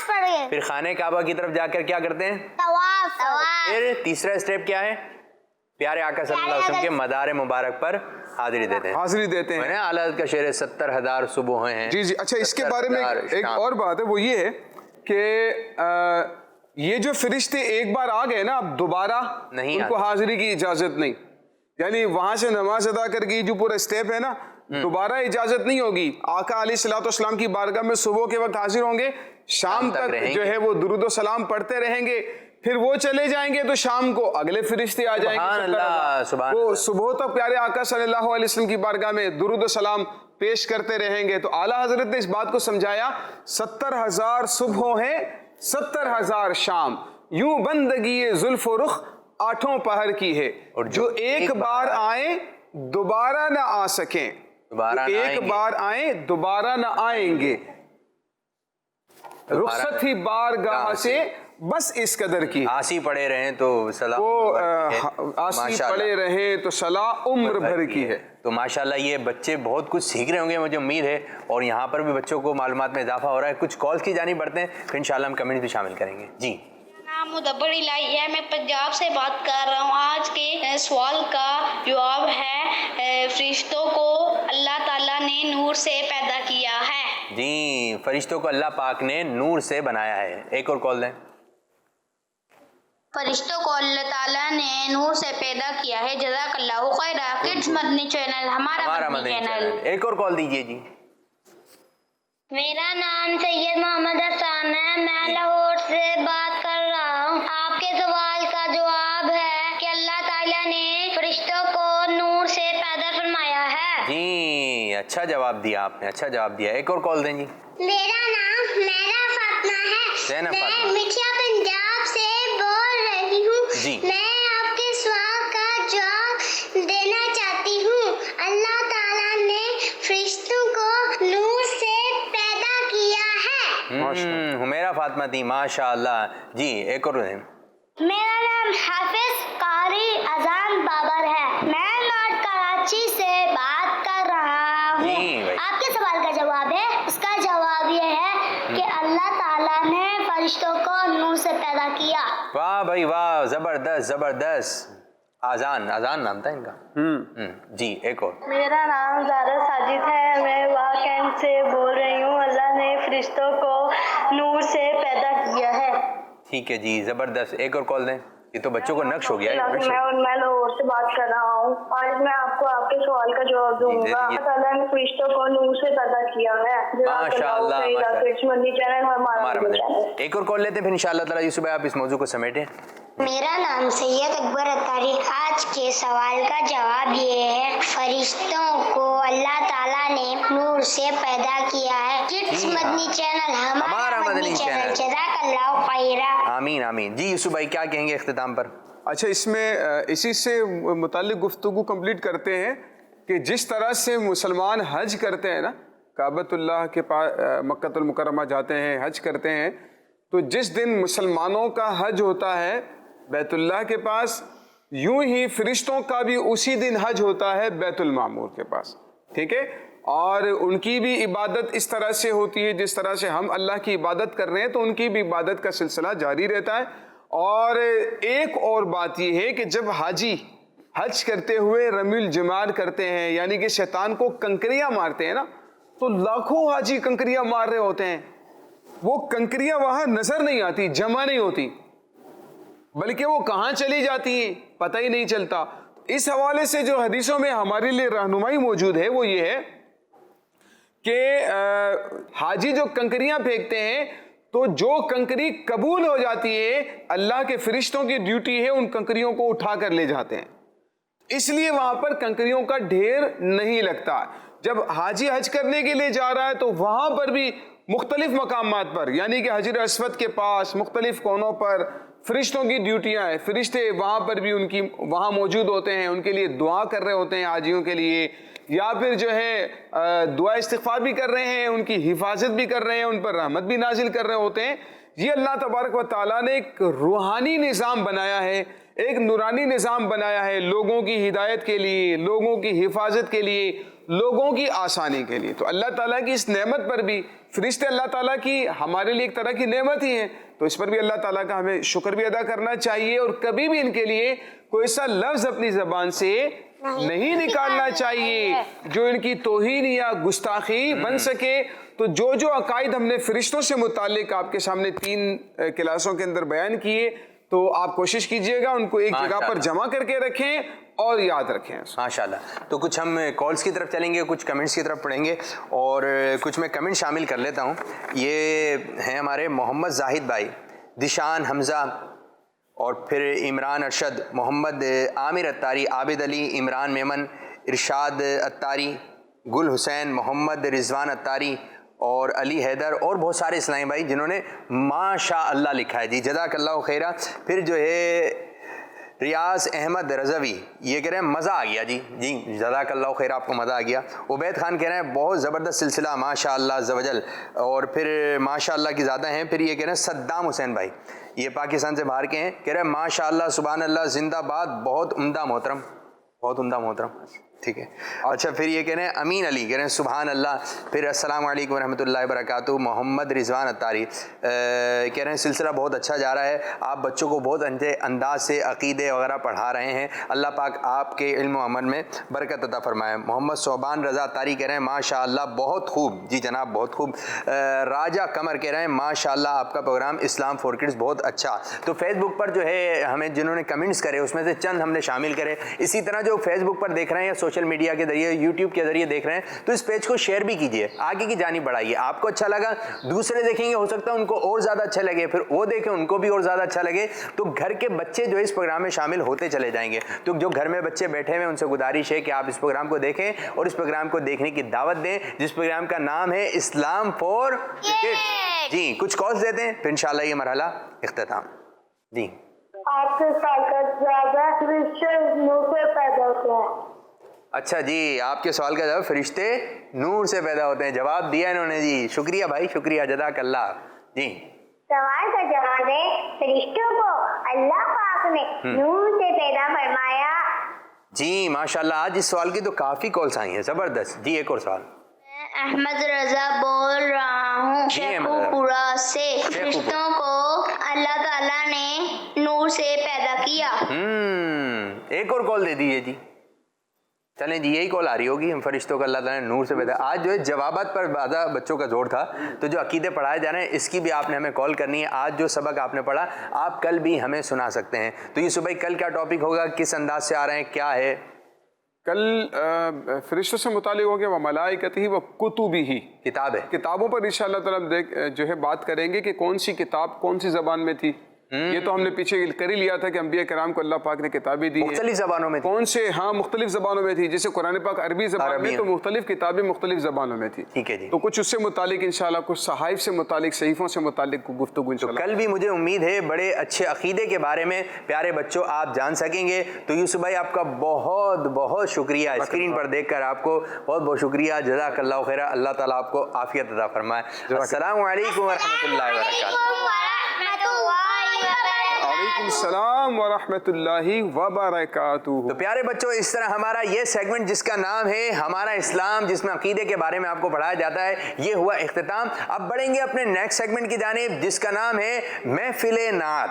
پڑھ رہے ہیں. پھر خانہ کعبہ کی طرف جا کر کیا کرتے ہیں؟ طواف. پھر تیسرا اسٹیپ کیا ہے؟ پیارے آقا صلی اللہ علیہ وسلم کے مدار مبارک پر حاضری دیتے ہیں. حاضری دیتے ہیں۔ میں نے اعلیٰ حضرت کا شعر ہے 70,000 صبح ہیں. جی جی، اچھا اس کے بارے میں 70,000 ایک شام. اور بات ہے، وہ یہ ہے کہ یہ جو فرشتے ایک بار آ گئے نا، اب دوبارہ نہیں ان کو آتے. حاضری کی اجازت نہیں، یعنی وہاں سے نماز ادا کر کے جو پورا اسٹیپ ہے نا، دوبارہ اجازت نہیں ہوگی. آقا علیہ الصلوۃ والسلام کی بارگاہ میں صبح کے وقت حاضر ہوں گے، شام تک رہیں جو گے. ہے وہ درود و سلام پڑھتے رہیں گے، پھر وہ چلے جائیں گے تو شام کو اگلے فرشتے آ جائیں سبحان گے. اللہ، سبحان وہ اللہ. صبح تک پیارے آقا صلی اللہ علیہ وسلم کی بارگاہ میں درود و سلام پیش کرتے رہیں گے. تو اعلیٰ حضرت نے اس بات کو سمجھایا 70,000 صبح ہیں، 70,000 شام، یوں بندگی زلف و رخ 8 پہر کی ہے، اور جو ایک بار آئیں دوبارہ نہ آ سکیں. دوبارہ نہ آئیں ایک گے. بار آئیں دوبارہ نہ آئیں گے. رخصت ہی بارگاہ سے بس اس قدر کی. آسی پڑے رہیں تو صلاح وہ آسی پڑے رہیں تو صلاح عمر بھر کی ہے. تو ماشاءاللہ یہ بچے بہت کچھ سیکھ رہے ہوں گے، مجھے امید ہے، اور یہاں پر بھی بچوں کو معلومات میں اضافہ ہو رہا ہے. کچھ کالز کی جانب بڑھتے ہیں، پھر انشاءاللہ ہم کمنٹ بھی شامل کریں گے. جی نام مدبر الہی ہے، میں پنجاب سے بات کر رہا ہوں. آج کے سوال کا جواب ہے فرشتوں کو اللہ تعالیٰ نے نور سے پیدا کیا ہے. جی، فرشتوں کو اللہ پاک نے نور سے بنایا ہے. ایک اور کال دیں. فرشتوں کو اللہ تعالیٰ نے نور سے پیدا کیا ہے. جزاک اللہ خیر. کڈز مدنی چینل ہمارا مدنی چینل. ایک اور کال دیجیے. جی میرا نام سید محمد حسان ہے، میں لاہور سے بات کر رہا ہوں. آپ کے سوال کا جواب ہے کہ اللہ تعالیٰ نے فرشتوں کو نور سے پیدا فرمایا ہے. جی، اچھا جواب دیا آپ نے، اچھا جواب دیا. ایک اور کال دیں. جی میرا نام میرا فاطمہ ہے، زینب میں فاطمہ. مٹھیا پنجاب سے بول رہی ہوں. جی. میں آپ کے سوال کا جواب دینا چاہتی ہوں. اللہ تعالیٰ نے فرشتوں کو نور سے پیدا کیا ہے. حمیرہ فاطمہ تھی، ماشاء اللہ. جی ایک اور دیں. میرا نام حافظ قاری اذان بابر ہے، میں نارتھ کراچی سے بات کر رہا ہوں. جی بھائی. آپ کے سوال کا جواب ہے، اس کا جواب یہ ہے کہ اللہ تعالیٰ نے فرشتوں کو نور سے پیدا کیا. واہ بھائی واہ، زبردست زبردست. آذان نام تھا ان کا. جی ایک اور. میرا نام زارا ساجد ہے، میں واہ کینٹ سے بول رہی ہوں. اللہ نے فرشتوں کو نور سے پیدا کیا ہے. ٹھیک ہے جی، زبردست. ایک اور کال دیں. یہ تو بچوں کو نقش ہو گیا ہے. میں لاہور سے بات کر رہا ہوں. آج میں آپ کو آپ کے سوال کا جواب دوں گا. اللہ تعالیٰ نے فرشتوں کو نور سے پیدا کیا ہے. ماشاء اللہ. مدنی چینل ہمارا مدنی چینل. ایک اور کال لیتے ہیں، پھر انشاءاللہ تعالیٰ یوسف بھائی آپ اس موضوع کو سمیٹیں. میرا نام سید اکبر اتاری. آج کے سوال کا جواب یہ ہے، فرشتوں کو اللہ تعالیٰ نے نور سے پیدا کیا ہے. کڈز مدنی چینل ہمارا مدنی چینل. جزاک اللہ خیرا. آمین آمین. جی یوسف بھائی کیا کہیں گے اختتام پر؟ اچھا، اس میں اسی سے متعلق گفتگو کمپلیٹ کرتے ہیں کہ جس طرح سے مسلمان حج کرتے ہیں نا، کعبۃ اللہ کے پاس مکۃ المکرمہ جاتے ہیں، حج کرتے ہیں، تو جس دن مسلمانوں کا حج ہوتا ہے بیت اللہ کے پاس، یوں ہی فرشتوں کا بھی اسی دن حج ہوتا ہے بیت المعمور کے پاس. ٹھیک ہے، اور ان کی بھی عبادت اس طرح سے ہوتی ہے جس طرح سے ہم اللہ کی عبادت کر رہے ہیں، تو ان کی بھی عبادت کا سلسلہ جاری رہتا ہے. اور ایک اور بات یہ ہے کہ جب حاجی حج کرتے ہوئے رمی الجمار کرتے ہیں، یعنی کہ شیطان کو کنکریاں مارتے ہیں نا، تو لاکھوں حاجی کنکریاں مار رہے ہوتے ہیں. وہ کنکریاں وہاں نظر نہیں آتی، جمع نہیں ہوتی، بلکہ وہ کہاں چلی جاتی ہیں پتہ ہی نہیں چلتا. اس حوالے سے جو حدیثوں میں ہمارے لیے رہنمائی موجود ہے وہ یہ ہے کہ حاجی جو کنکریاں پھینکتے ہیں تو جو کنکری قبول ہو جاتی ہے، اللہ کے فرشتوں کی ڈیوٹی ہے ان کنکریوں کو اٹھا کر لے جاتے ہیں. اس لیے وہاں پر کنکریوں کا ڈھیر نہیں لگتا. جب حاجی حج کرنے کے لیے جا رہا ہے تو وہاں پر بھی مختلف مقامات پر، یعنی کہ حجر اسود کے پاس مختلف کونوں پر فرشتوں کی ڈیوٹیاں ہیں. فرشتے وہاں پر بھی ان کی وہاں موجود ہوتے ہیں، ان کے لیے دعا کر رہے ہوتے ہیں حاجیوں کے لیے، یا پھر جو ہے دعا استغفار بھی کر رہے ہیں، ان کی حفاظت بھی کر رہے ہیں، ان پر رحمت بھی نازل کر رہے ہوتے ہیں. یہ اللہ تبارک و تعالیٰ نے ایک روحانی نظام بنایا ہے، ایک نورانی نظام بنایا ہے لوگوں کی ہدایت کے لیے، لوگوں کی حفاظت کے لیے، لوگوں کی آسانی کے لیے۔ تو اللہ تعالیٰ کی اس نعمت پر بھی، فرشتے اللہ تعالیٰ کی ہمارے لیے ایک طرح کی نعمت ہی ہیں، تو اس پر بھی اللہ تعالیٰ کا ہمیں شکر بھی ادا کرنا چاہیے، اور کبھی بھی ان کے لیے کوئی ایسا لفظ اپنی زبان سے نہیں نکالنا چاہیے جو ان کی توہین یا گستاخی بن سکے۔ تو جو عقائد ہم نے فرشتوں سے متعلق آپ کے سامنے 3 کلاسوں کے اندر بیان کیے، تو آپ کوشش کیجئے گا ان کو ایک جگہ پر جمع کر کے رکھیں اور یاد رکھیں۔ ماشاءاللہ۔ تو کچھ ہم کالز کی طرف چلیں گے، کچھ کمنٹس کی طرف پڑھیں گے، اور کچھ میں کمنٹ شامل کر لیتا ہوں۔ یہ ہیں ہمارے محمد زاہد بھائی، دشان حمزہ، اور پھر عمران ارشد، محمد عامر اتاری، عابد علی، عمران میمن، ارشاد اتاری، گل حسین، محمد رضوان اتاری، اور علی حیدر، اور بہت سارے اسلامی بھائی جنہوں نے ماشاء اللہ لکھا ہے جی، جزاک اللہ خیرہ۔ پھر جو ہے ریاض احمد رضوی، یہ کہہ رہے ہیں مزہ آ گیا جی، جزاک اللہ خیر، آپ کو مزہ آ گیا۔ عبید خان کہہ رہے ہیں بہت زبردست سلسلہ، ماشاء اللہ عز و جل، اور پھر ماشاء اللہ کی زیادہ ہیں۔ پھر یہ کہہ رہے ہیں صدام حسین بھائی، یہ پاکستان سے باہر کے ہیں، کہہ رہے ہیں ماشاء اللہ، سبحان اللہ، زندہ باد، بہت عمدہ محترم، بہت عمدہ محترم، ٹھیک ہے۔ اچھا، پھر یہ کہہ رہے ہیں امین علی، کہہ رہے ہیں سبحان اللہ۔ پھر السلام علیکم ورحمۃ اللہ وبرکاتہ، محمد رضوان اتاری کہہ رہے ہیں سلسلہ بہت اچھا جا رہا ہے، آپ بچوں کو بہت اچھے انداز سے عقیدے وغیرہ پڑھا رہے ہیں، اللہ پاک آپ کے علم و عمل میں برکت عطا فرمائے۔ محمد صوبان رضا اتاری کہہ رہے ہیں ماشاء اللہ بہت خوب، جی جناب بہت خوب۔ راجہ قمر کہہ رہے ہیں ماشاء اللہ آپ کا پروگرام اسلام فور کڈز بہت اچھا۔ تو فیس بک پر جو ہے ہمیں جنہوں نے کمنٹس کرے اس میں سے چند ہم نے شامل کرے۔ اسی طرح جو فیس بک پر دیکھ رہے ہیں یا سوشل میڈیا کے ذریعے، یوٹیوب کے ذریعے دیکھ رہے ہیں، تو اس پیج کو شیئر بھی کیجئے، آگے کی جانب بڑھائیے۔ آپ کو اچھا لگا، دوسرے دیکھیں گے، ہو سکتا ہے ان کو اور زیادہ اچھا لگے، پھر وہ دیکھیں ان کو بھی اور زیادہ اچھا لگے، تو گھر کے بچے جو اس پروگرام میں شامل ہوتے چلے جائیں گے۔ تو جو گھر میں بچے بیٹھے ہوئے ان سے گزارش ہے کہ آپ اس پروگرام کو دیکھیں اور اس پروگرام کو دیکھنے کی دعوت دیں، جس پروگرام کا نام ہے اسلام فور کڈز۔ جی کچھ کالز دیتے ہیں، پھر انشاءاللہ یہ مرحلہ اختتام۔ جی آپ کے سال کا جواب ہے فرشتے نور سے پیدا ہوتے ہیں۔ اچھا جی، آپ کے سوال کا جواب فرشتے نور سے پیدا ہوتے ہیں، جواب دیا انہوں نے جی، شکریہ بھائی، شکریہ، جزاک اللہ۔ جی سوال کا جواب ہے فرشتوں کو اللہ پاک نے نور سے پیدا فرمایا۔ جی ماشاءاللہ، آج اس سوال کی تو کافی کالس آئی ہیں، زبردست۔ جی ایک اور سوال۔ میں احمد رضا بول رہا ہوں شیخو پورا سے۔ فرشتوں کو اللہ تعالیٰ نے نور سے پیدا کیا۔ ایک اور کال دے دیجیے جی، چلیں جی، یہی کال آ رہی ہوگی، ہم فرشتوں کو اللہ تعالیٰ نے نور سے پیدا۔ آج جو ہے جوابات پر زیادہ بچوں کا زور تھا، تو جو عقیدے پڑھائے جا رہے ہیں اس کی بھی آپ نے ہمیں کال کرنی ہے۔ آج جو سبق آپ نے پڑھا آپ کل بھی ہمیں سنا سکتے ہیں۔ تو یہ صبح کل کیا ٹاپک ہوگا، کس انداز سے آ رہے ہیں، کیا ہے؟ کل فرشتوں سے متعلق ہو گیا وملائکتہ وکتبہ، کتاب ہے، کتابوں پر انشاءاللہ تعالیٰ جو ہے بات کریں گے کہ کون سی کتاب کون سی زبان میں تھی۔ یہ تو ہم نے پیچھے کر ہی لیا تھا کہ انبیاء کرام کو اللہ پاک نے کتابیں دی ہیں، مختلف زبانوں میں تھی، کون سے، ہاں مختلف زبانوں میں تھی، جیسے قرآن پاک عربی زبان میں، تو مختلف کتابیں مختلف زبانوں میں تھی۔ ٹھیک ہے جی، تو کچھ اس سے متعلق انشاءاللہ، کچھ صحائف سے متعلق، صحیفوں سے متعلق گفتگو انشاءاللہ۔ کل بھی مجھے امید ہے بڑے اچھے عقیدے کے بارے میں پیارے بچوں آپ جان سکیں گے۔ تو یوسف بھائی آپ کا بہت بہت شکریہ، اسکرین پر دیکھ کر آپ کو بہت بہت شکریہ، جزاک اللہ خیر، اللہ تعالیٰ آپ کو عافیت عطا فرمائے۔ السلام علیکم ورحمۃ اللہ وبرکاتہ۔ وعلیکم السلام ورحمۃ اللہ وبرکاتہ۔ تو پیارے بچوں، اس طرح ہمارا یہ سیگمنٹ جس کا نام ہے ہمارا اسلام، جس میں عقیدے کے بارے میں آپ کو پڑھایا جاتا ہے، یہ ہوا اختتام۔ اب بڑھیں گے اپنے نیکسٹ سیگمنٹ کی جانب جس کا نام ہے محفل نعت۔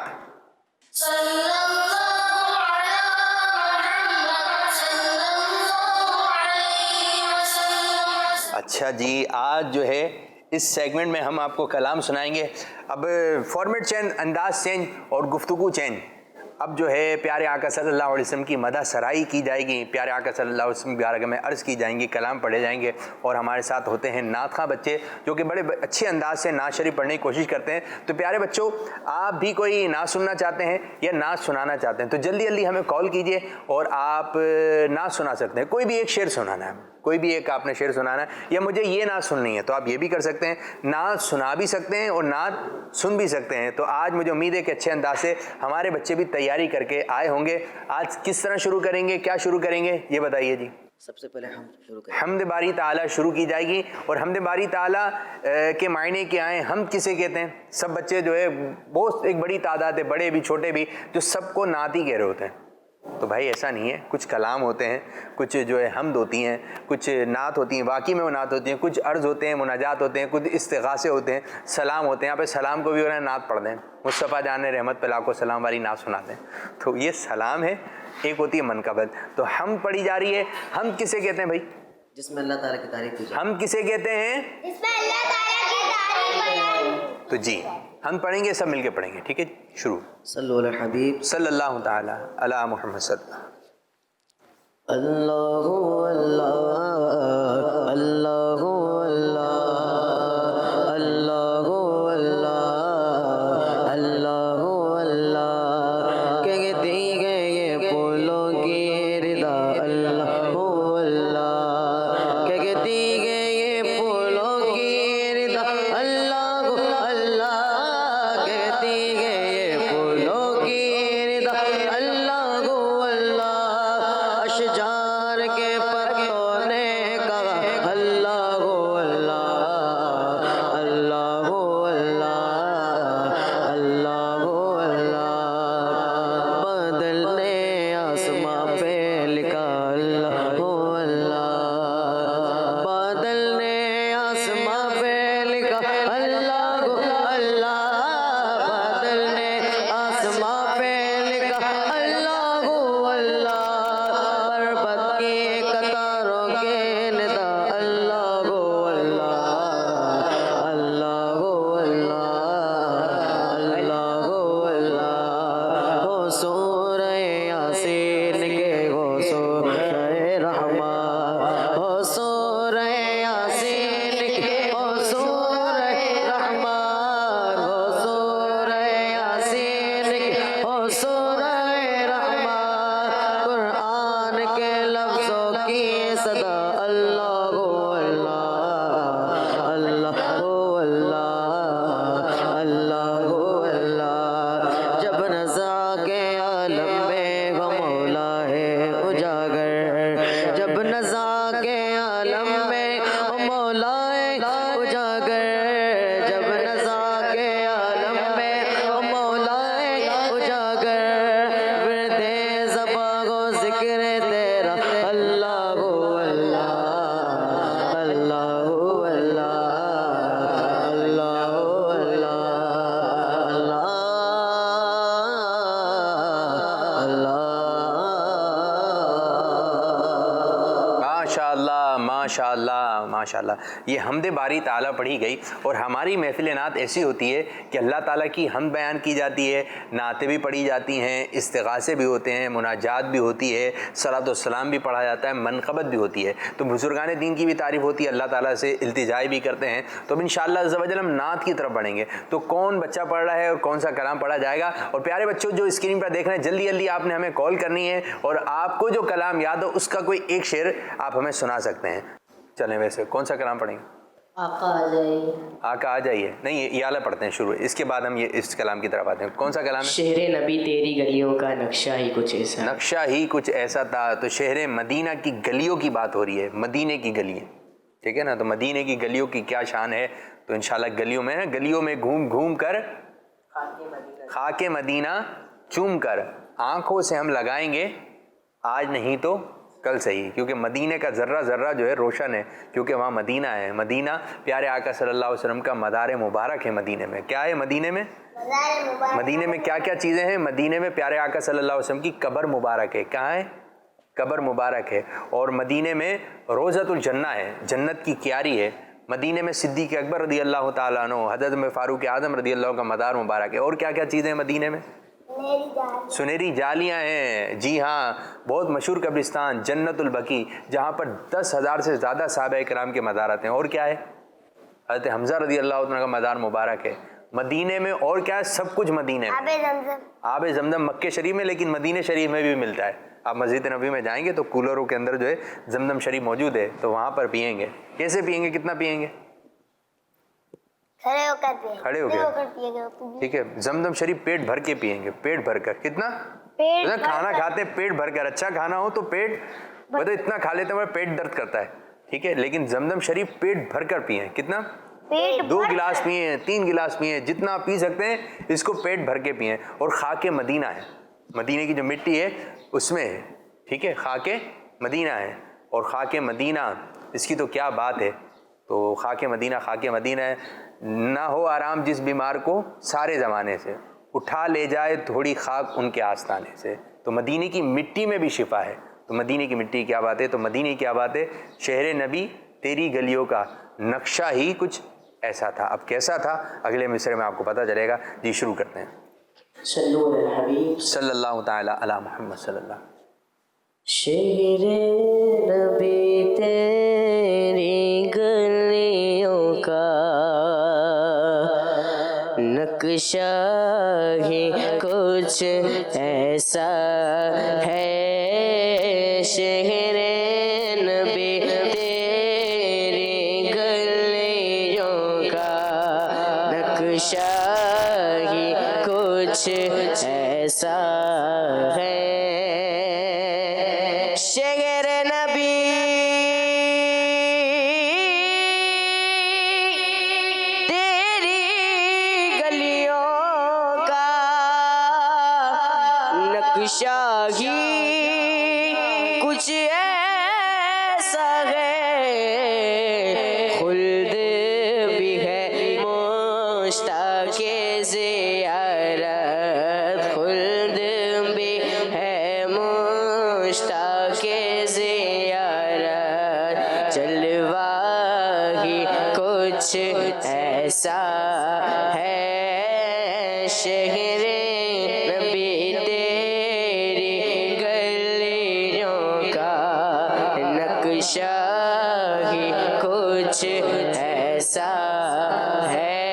اچھا جی، آج جو ہے اس سیگمنٹ میں ہم آپ کو کلام سنائیں گے۔ اب فارمیٹ چینج، انداز چینج اور گفتگو چینج۔ اب جو ہے پیارے آقا صلی اللہ علیہ وسلم کی مدح سرائی کی جائے گی، پیارے آقا صلی اللہ علیہ وسلم کی بارگاہ میں عرض کی جائیں گی، کلام پڑھے جائیں گے، اور ہمارے ساتھ ہوتے ہیں نعت خواں بچے جو کہ بڑے اچھے انداز سے نعت شریف پڑھنے کی کوشش کرتے ہیں۔ تو پیارے بچوں، آپ بھی کوئی نعت سننا چاہتے ہیں یا نعت سنانا چاہتے ہیں تو جلدی جلدی ہمیں کال کیجئے اور آپ نعت سنا سکتے ہیں۔ کوئی بھی ایک شعر سنانا ہے، کوئی بھی ایک آپ نے شعر سنانا ہے، یا مجھے یہ نعت سننی ہے تو آپ یہ بھی کر سکتے ہیں، نعت سنا بھی سکتے ہیں اور نعت سن بھی سکتے ہیں۔ تو آج مجھے امید ہے کہ اچھے انداز سے ہمارے بچے بھی تیاری کر کے آئے ہوں گے۔ آج کس طرح شروع کریں گے، کیا شروع کریں گے، یہ بتائیے جی۔ سب سے پہلے ہم شروع کریں. حمد باری تعالیٰ شروع کی جائے گی. اور حمد باری تعالیٰ کے معنی کیا ہیں؟ ہم کسے کہتے ہیں؟ سب بچے جو ہے بہت ایک بڑی تعداد ہے، بڑے بھی چھوٹے بھی، جو سب کو نعت ہی کہہ رہے ہوتے ہیں. تو بھائی ایسا نہیں ہے، کچھ کلام ہوتے ہیں، کچھ جو ہے حمد ہوتی ہیں، کچھ نعت ہوتی ہیں، واقعی میں وہ نعت ہوتی ہیں، کچھ عرض ہوتے ہیں، مناجات ہوتے ہیں، کچھ استغاثے ہوتے ہیں، سلام ہوتے ہیں. یہاں پہ سلام کو بھی انہیں نعت پڑھ دیں، مصطفیٰ جان رحمت پہ لاکھوں سلام والی نعت سنا دیں. تو یہ سلام ہے، ایک ہوتی ہے منقبت. تو ہم پڑھی جا رہی ہے. ہم کسے کہتے ہیں بھائی؟ جس میں اللہ تعالیٰ کی تعریف کی جائے. ہم کسے کہتے ہیں؟ اس میں اللہ تعالیٰ کی تعریف. تو جی ہم پڑھیں گے، سب مل کے پڑھیں گے. ٹھیک ہے، شروع. صلو علی الحبیب صلی اللہ تعالی علی محمد صلی اللہ اللہ اللہ اللہ اللہ اللہ اللہ اللہ کہتی ہے یہ پھولوں کی رضا. اللہ اللہ کہتی ہے یہ پھولوں کی رضا. اللہ اللہ کہتی ہے یہ پھولوں کی رضا. اللہ اللہ اشجار کے پتوں نے کہا اللہ اللہ اللہ اللہ اللہ اللہ. بادل نے آسماں پہ لکھا اللہ اللہ. بادل نے آسماں پہ لکھا اللہ اللہ. بادل نے آسماں پہ لکھا اللہ اللہ. پربت کی قطاروں کے ندا اللہ اللہ اللہ اللہ اللہ. ہو سورہ یاسین کے ہو سورہ رحمان. ہو سورہ یاسین کے ہو سورہ رحمان. ہو سورہ یاسین کے ہو سورہ رحمان. قرآن کے لفظوں کی صدا اللہ اللہ اللہ اللہ اللہ اللہ. جب نزا کے عالم میں وہ مولا ہے اجاگر. جب نزا کے عالم میں وہ مولا ہے اجاگر. جب نزا کے عالم میں وہ مولا ہے اجاگر. ورد زباں و ذکر تیرا اللہ اللہ اللہ اللہ اللہ ماشاء اللہ ماشاء اللہ ماشاء اللہ. یہ حمد باری تعالیٰ پڑھی گئی. اور ہماری محفل نعت ایسی ہوتی ہے کہ اللہ تعالیٰ کی حمد بیان کی جاتی ہے، نعتیں بھی پڑھی جاتی ہیں، استغاثے بھی ہوتے ہیں، مناجات بھی ہوتی ہے، صلاۃ والسلام بھی پڑھا جاتا ہے، منقبت بھی ہوتی ہے. تو بزرگان دین کی بھی تعریف ہوتی ہے، اللہ تعالیٰ سے التجائے بھی کرتے ہیں. تو اب انشاءاللہ عز و جل ہم نعت کی طرف بڑھیں گے. تو کون بچہ پڑھ رہا ہے اور کون سا کلام پڑھا جائے گا؟ اور پیارے بچوں جو اسکرین پر دیکھ رہے ہیں، جلدی جلدی آپ نے ہمیں کال کرنی ہے اور آپ کو جو کلام یاد ہو اس کا کوئی ایک شعر آپ ہمیں سنا سکتے ہیں. چلیں ویسے کون سا کلام پڑھیں گے؟ آقا آ جائے. آقا آ جائیے. نہیں یہ اعلیٰ پڑھتے ہیں شروع، اس کے بعد ہم یہ اس کلام کی طرف آتے ہیں. کون سا کلام ہے؟ شہر نبی تیری گلیوں کا نقشہ ہی کچھ ایسا. نقشہ ہی کچھ ایسا تھا. تو شہر مدینہ کی گلیوں کی بات ہو رہی ہے، مدینے کی گلیاں. ٹھیک ہے نا؟ تو مدینے کی گلیوں کی کیا شان ہے. تو انشاءاللہ گلیوں میں نا، گلیوں میں گھوم گھوم کر خاک مدینہ چوم کر آنکھوں سے ہم لگائیں گے آج نہیں تو کل صحیح. کیونکہ مدینے کا ذرہ ذرہ جو ہے روشن ہے، کیونکہ وہاں مدینہ ہے. مدینہ پیارے آقا صلی اللہ علیہ وسلم کا مدار مبارک ہے. مدینے میں کیا ہے؟ مدینے میں مدینے میں کیا کیا چیزیں ہیں؟ مدینے میں پیارے آقا صلی اللہ علیہ وسلم کی قبر مبارک ہے. کہاں ہے؟ قبر مبارک ہے. اور مدینے میں روضۃ الجنہ ہے، جنت کی کیاری ہے. مدینے میں صدیق اکبر رضی اللہ تعالیٰ عنہ، حضرت فاروق اعظم رضی اللہ کا مدار مبارک ہے. اور کیا کیا چیزیں ہیں مدینے میں؟ سنہری جالیاں ہیں. جی ہاں، بہت مشہور قبرستان جنت البقیع، جہاں پر 10,000 سے زیادہ صحابہ کرام کے مزارات ہیں. اور کیا ہے؟ حضرت حمزہ رضی اللہ عنہ کا مزار مبارک ہے مدینے میں. اور کیا ہے؟ سب کچھ مدینے میں. آب زمزم مکہ شریف میں، لیکن مدینہ شریف میں بھی ملتا ہے. آپ مسجد نبوی میں جائیں گے تو کولروں کے اندر جو ہے زمزم شریف موجود ہے، تو وہاں پر پیئیں گے. کیسے پیئیں گے؟ کتنا پیئیں گے؟ کھڑے ہو کر پیئیں. کھڑے ہو کے. ٹھیک ہے، زمزم شریف پیٹ بھر کے پیئیں گے. پیٹ بھر کر. کتنا؟ کھانا کھاتے پیٹ بھر کر. اچھا کھانا ہو تو پیٹ وہ تو اتنا کھا لیتے ہیں پیٹ درد کرتا ہے، ٹھیک ہے، لیکن زمزم شریف پیٹ بھر کر پیئیں. کتنا؟ 2 گلاس پیئیں، 3 گلاس پیئیں، جتنا آپ پی سکتے ہیں اس کو پیٹ بھر کے پیئیں. اور خاک مدینہ ہے، مدینے کی جو مٹی ہے اس میں ہے، ٹھیک ہے، خاک مدینہ ہے. اور خاک مدینہ اس کی تو کیا بات ہے. تو خاک مدینہ ہے. نہ ہو آرام جس بیمار کو سارے زمانے سے، اٹھا لے جائے تھوڑی خاک ان کے آستانے سے. تو مدینے کی مٹی میں بھی شفا ہے. تو مدینے کی مٹی کیا بات ہے، تو مدینے کی کیا بات ہے. شہر نبی تیری گلیوں کا نقشہ ہی کچھ ایسا تھا. اب کیسا تھا اگلے مصرے میں آپ کو پتہ چلے گا. جی شروع کرتے ہیں. صلو علی الحبیب صلی اللہ تعالی علی محمد صلی اللہ. شہر نبی تیری گلیوں کا نقشہ ہی کچھ ایسا ہے. شہر نبی تیری گلیوں کا نقشہ ہی کچھ ایسا ہے. شہر نبی تیری گلیوں کا نقشہ ہی کچھ ایسا ہے. خلد بھی ہے مشتاق زیارت، خلد بھی ہے مشتاق زیارت. جلوہ ہی کچھ ایسا ہے. شہر نبی تیری گلیوں کا نقشہ ہی کچھ ایسا ہے.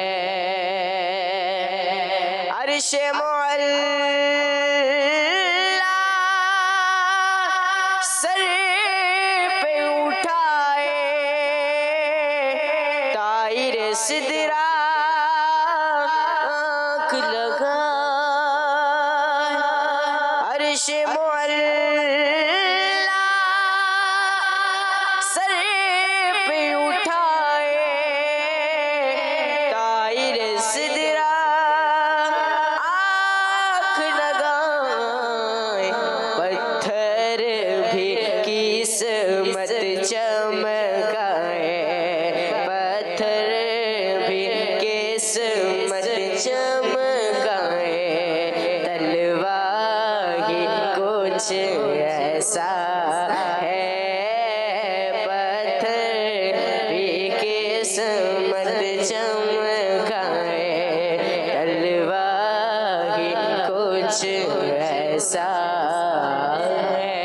عرش معلا سر پہ اٹھائے، طائر سدرہ آنکھ لگائے. عرش معلا سر پہ اٹھائے، طائر سدرہ آنکھ لگائے. پتھر بھی قسمت چمکائے، پتھر بھی قسمت چمکائے. تلوار ہی کچھ ایسا ہے، پتھر بھی قسمت چمکائے. تلوار ہی کچھ ایسا ہے.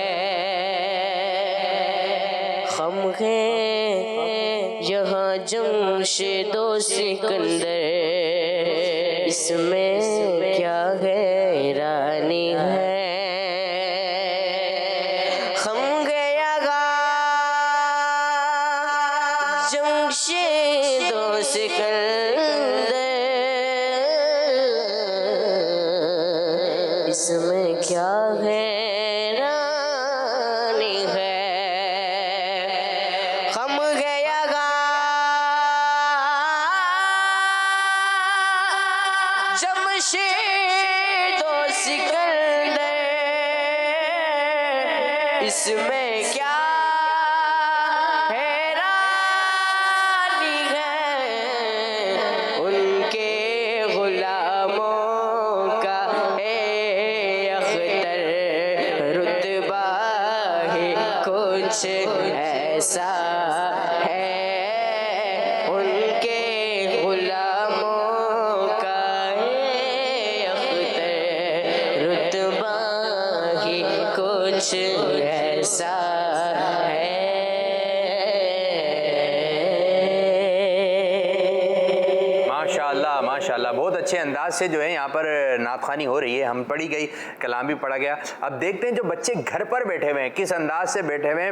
خم ہے یہاں جمشید و سکندر، اس میں کیا حیرانی ہے. خم گیا گا جمشید و سکندر، اس میں کیا حیرانی ہے. خم گیا گا جمشید و سکندر، اس میں کیا حیرانی ہے. ان کے غلاموں کا ہے اختر، رتبہ ہی کچھ ایسا ہے. ان کے غلاموں کا ہے اختر، رتبہ ہی کچھ ایسا ہے. ماشاءاللہ ماشاءاللہ، بہت اچھے انداز سے جو ہے یہاں پر نعت خوانی ہو رہی ہے. ہم پڑھی گئی، کلام بھی پڑھا گیا. اب دیکھتے ہیں جو بچے گھر پر بیٹھے ہوئے ہیں کس انداز سے بیٹھے ہوئے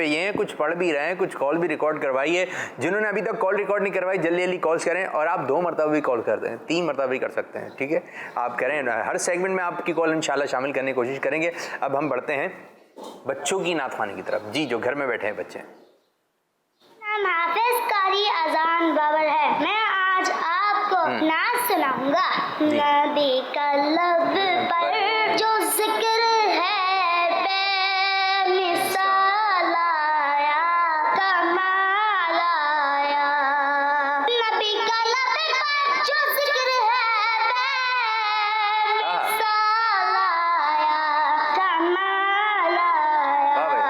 ہیں. کچھ پڑھ بھی رہے ہیں، کچھ کال بھی ریکارڈ کروائی ہے. جنہوں نے ابھی تک کال ریکارڈ نہیں کروائی جلدی جلدی کالز کریں. اور آپ 2 مرتبہ بھی کال کر دیں، 3 مرتبہ بھی کر سکتے ہیں، ٹھیک ہے. آپ کریں، ہر سیگمنٹ میں آپ کی کال انشاءاللہ شامل کرنے کی کوشش کریں گے. اب ہم بڑھتے ہیں بچوں کی نعت خوانی کی طرف. جی جو گھر میں بیٹھے ہیں بچے. نام حافظ قاری اذان بابر ہے. میں آج آپ کو نعت سناؤں گا. نبی کا لب پر جو ذکر ہے بے مثال آیا کمال آیا. نبی کا لب پر جو ذکر ہے بے مثال آیا کمال آیا.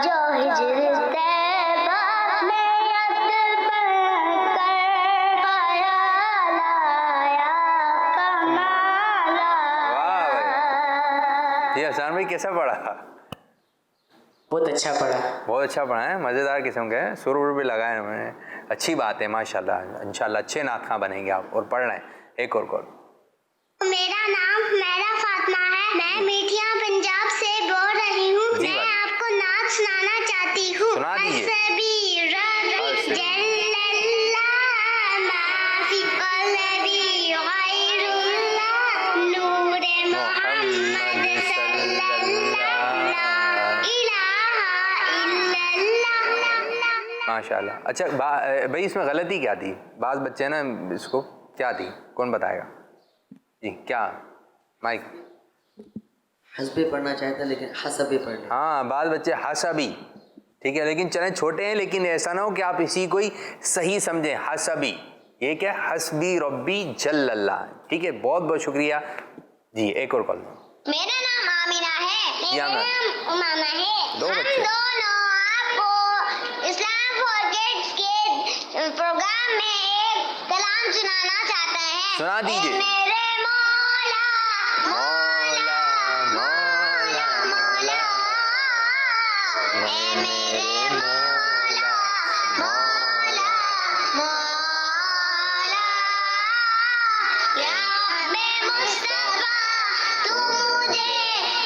جو ہجر طیبہ میں ید بن کر خیال آیا کمال آیا. یہ حسان بھائی کیسا پڑھا؟ بہت اچھا پڑھا. بہت اچھا پڑھا ہے, مزیدار قسم کے ہیں, سر ور بھی لگائے انہوں نے. اچھی بات ہے ماشاءاللہ. انشاءاللہ اچھے نعت خواں بنیں گے آپ. اور پڑھ رہے ہیں ایک اور کال. میرا نام میرا فاطمہ ہے. میں میٹھیاں پنجاب سے بول رہی ہوں. جی میں بھائی. آپ کو نعت سنانا چاہتی ہوں. سنا دیجیے. حسبی ربی جل اللہ ما فی قلبی غیر اللہ نور محمد صلی اللہ لا الہ الا اللہ. ماشاءاللہ. اچھا بھائی اس میں غلطی کیا تھی؟ بعض بچے نا اس کو کیا تھی, کون بتائے گا؟ جی کیا مائک؟ حسبی پڑھنا چاہتا لیکن حسبی پڑھ لیا. ہاں بعض بچے حسبی, ٹھیک ہے, لیکن چلیں چھوٹے ہیں, لیکن ایسا نہ ہو کہ آپ اسی کو ہی صحیح سمجھیں. حسبی یہ کیا؟ حسبی ربی جل اللہ. ٹھیک ہے, بہت بہت شکریہ. جی ایک اور کال. میرا نام آمینہ ہے. یا میرا میم. نام امامہ ہے. دو ہم بچے. دونوں آپ کو اسلام فار کڈس کے پروگرام میں ایک کلام سنانا چاہتے ہیں. سنا دیجیے. اے میرے مولا مولا مولا مولا. اے میرے مولا مولا مولا. یا ہمیں مصطفیٰ تو مجھے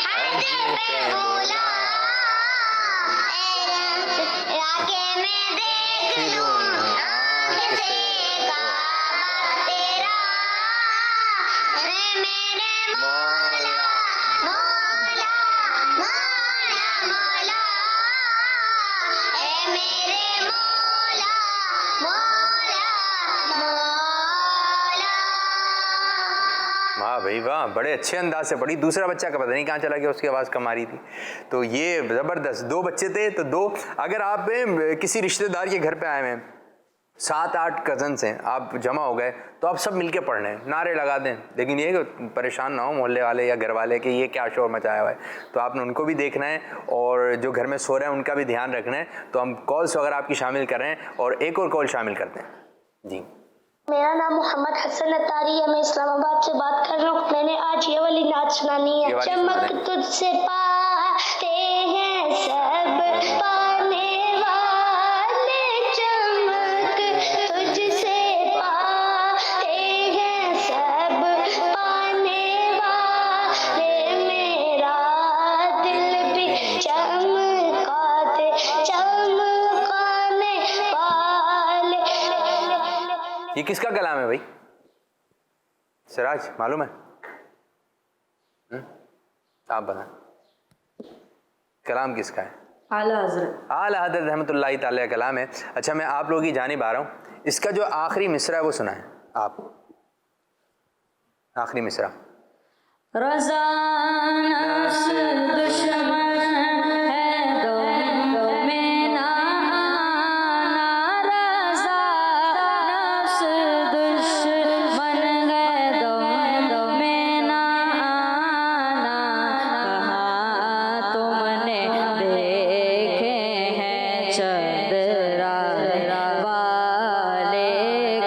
حد پہ بولا. راکے میں دیکھ لوں آنکھ سے کعبہ تیرا. اے میرے مولا مولا مولا مولا. اے میرے مولا مولا مولا. واہ بھائی واہ, بڑے اچھے انداز سے پڑھی. دوسرا بچہ کا پتہ نہیں کہاں چلا گیا, اس کی آواز کم آ رہی تھی. تو یہ زبردست. دو بچے تھے تو دو. اگر آپ کسی رشتہ دار کے گھر پہ آئے ہیں, 7-8 کزنس ہیں, آپ جمع ہو گئے, تو آپ سب مل کے پڑھ رہے ہیں, نعرے لگا دیں. لیکن یہ کہ پریشان نہ ہو محلے والے یا گھر والے کہ یہ کیا شور مچایا ہوا ہے. تو آپ نے ان کو بھی دیکھنا ہے, اور جو گھر میں سو رہے ہیں ان کا بھی دھیان رکھنا ہے. تو ہم کالس وغیرہ آپ کی شامل کر رہے ہیں, اور ایک اور کال شامل کرتے ہیں. جی میرا نام محمد حسن اتاری ہے. میں اسلام آباد سے بات کر رہا ہوں. میں نے آج یہ والی نعت سنانی یہ ہے. والی چمک سنا تجھ سے پاتے ہیں سب پانے والے. چمک تجھ سے پاتے ہیں سب پانے والے. میرا دل بھی چمکاتے چمکانے والے. یہ کس کا کلام ہے بھائی؟ سراج معلوم ہے؟ آپ بتائیں کلام کس کا ہے؟ اعلیٰ حضرت. اعلیٰ حضرت رحمۃ اللہ تعالی کا کلام ہے. اچھا میں آپ لوگوں کی جانب آ رہا ہوں. اس کا جو آخری مصرع ہے وہ سنائیں آپ. آخری مصرع. رضا نفس دشمن ہے دو میں نہ آنا. رضا نفس دشمن ہے دو میں نہ آنا. کہاں تم نے دیکھے ہیں چندرا والے.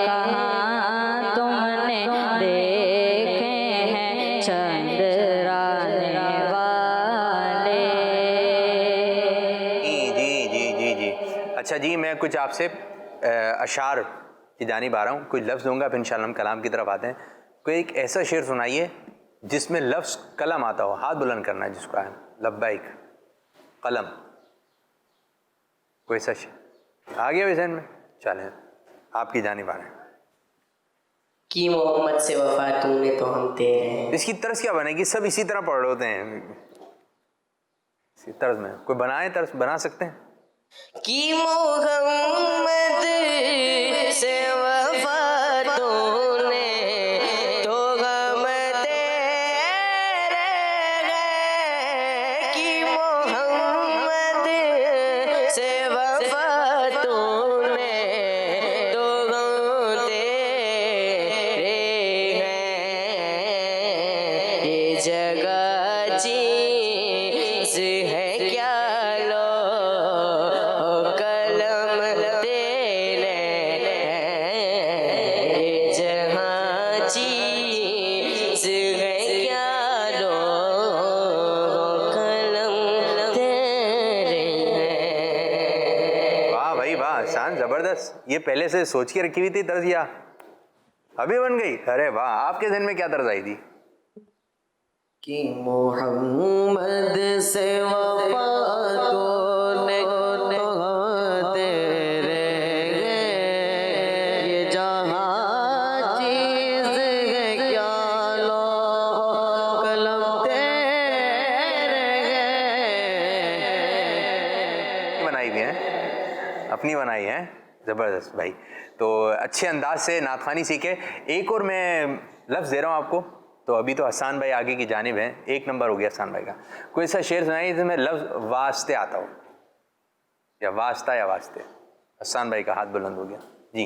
کہاں تم نے دیکھے ہیں چندرانے والے. جی اچھا جی میں کچھ آپ سے اشعار کی جانب آ رہا ہوں. کچھ لفظ دوں گا پھر انشاءاللہ ہم کلام کی طرف آتے ہیں. کوئی ایک ایسا شعر سنائیے جس میں لفظ قلم آتا ہو. ہاتھ بلند کرنا ہے جس کو آئے. لبیک قلم. کوئی ایسا شعر آ گیا ذہن میں؟ چلیں آپ کی جانب آ رہے ہیں. کی محمد سے وفا تم نے تو ہم تیرے ہیں. اس کی طرز کیا بنے گی؟ سب اسی طرح پڑھ رہے ہوتے ہیں. اسی طرز میں کوئی بنائے طرز بنا سکتے ہیں؟ کہ محمد سے وفا تو نے تو غم تیرے گئے کہ محمد سے وفا تو نے تو غم تیرے ہیں یہ جگہ چیز ہے کیا لو کلم تیرے ہیں یہ جہاں چیز ہے کیا لو کلم تیرے ہیں. واہ بھائی واہ، شان زبردست. یہ پہلے سے سوچ کے رکھی ہوئی تھی طرز یا ابھی بن گئی؟ ارے واہ، آپ کے ذہن میں کیا طرز آئی تھی؟ کہ محمد سے وفا تو نے تیرے گئے یہ جہاں چیز ہے کیا لو قلم تیرے گئے. بنائی ہوئی ہیں، اپنی بنائی ہیں. زبردست بھائی. تو اچھے انداز سے نعت خوانی سیکھے. ایک اور میں لفظ دے رہا ہوں آپ کو. تو ابھی تو حسان بھائی آگے کی جانب ہیں، 1 نمبر ہو گیا حسان بھائی کا. کوئی ایسا شعر سنائیے جس میں لفظ واسطے آتا ہو، یا واسطہ یا واسطے. حسان بھائی کا ہاتھ بلند ہو گیا جی.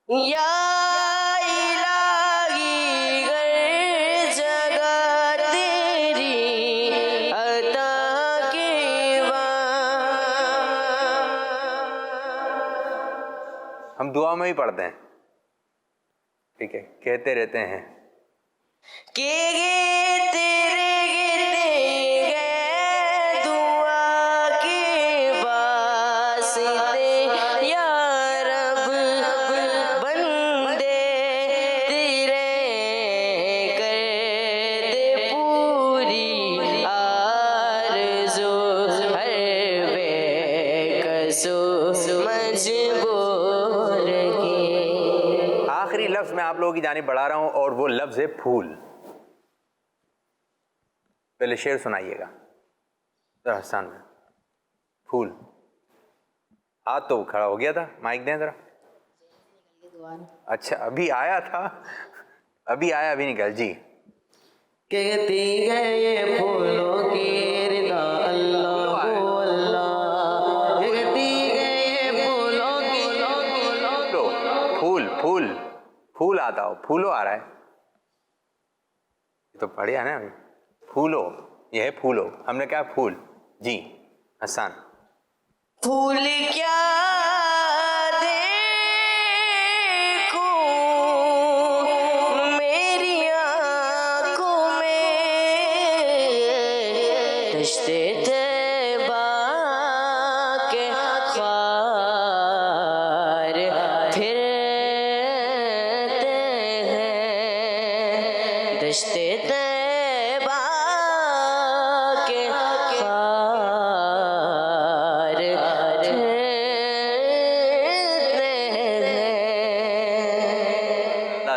یا الہی گر جگہ تیری عطا کی ہم دعا میں ہی پڑھتے ہیں، ٹھیک ہے، کہتے رہتے ہیں کہ تیرے گئے دعا کے واسطے یا رب بندے تیرے کر دے پوری آرزو ہر بے کسو مجبور کی. آخری لفظ میں آپ لوگوں کی جانب بڑھا رہا ہوں اور وہ لفظ ہے پھول. پہلے شعر سنائیے گا ذرا حسان میں. پھول، ہاتھ تو کھڑا ہو گیا تھا، مائک دیں ذرا. اچھا ابھی آیا تھا، ابھی آیا، ابھی نکل جی. کہتی گئے پھولوں کی رضا اللہ کو اللہ کہتی گئے پھولوں کی پھول پھول پھول آتا ہو، پھولو آ رہا ہے تو پڑھیا نا. پھولو، یہ ہے پھولو، ہم نے کہا پھول. جی حسان. پھول کیا دیکھوں میری آنکھوں میں دشتے طیبہ کے خار پھرتے ہیں دشتے طیبہ کے خار پھرتے ہیں.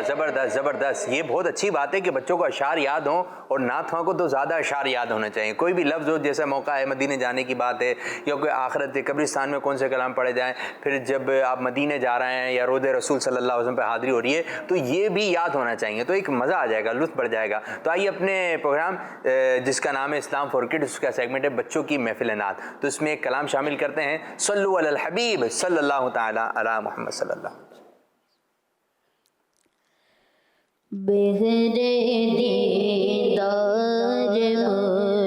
زبردست زبردست. یہ بہت اچھی بات ہے کہ بچوں کو اشعار یاد ہوں، اور نعت خواں کو تو زیادہ اشعار یاد ہونے چاہیے. کوئی بھی لفظ ہو، جیسا موقع ہے مدینے جانے کی بات ہے، یا کوئی آخرت قبرستان میں کون سے کلام پڑھے جائیں، پھر جب آپ مدینے جا رہے ہیں یا روضہ رسول صلی اللہ علیہ وسلم پہ حاضری ہو رہی ہے، تو یہ بھی یاد ہونا چاہیے. تو ایک مزہ آ جائے گا، لطف بڑھ جائے گا. تو آئیے اپنے پروگرام جس کا نام ہے اسلام فار کڈز، اس کا سیگمنٹ ہے بچوں کی محفل نعت. تو اس میں ایک کلام شامل کرتے ہیں، صلو علی الحبیب صلی اللہ تعالی علی محمد صلی اللہ علیہ وسلم. بہرے دیدار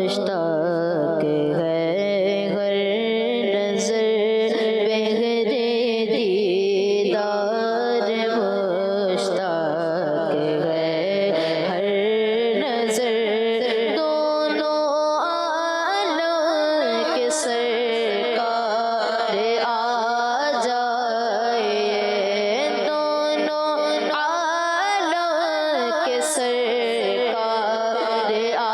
مشتاق ہے ہر نظر بہرے دیدار مشتاق ہے ہر نظر دونوں عالم کے سرکار آ جائے دونوں عالم کے سرکار آ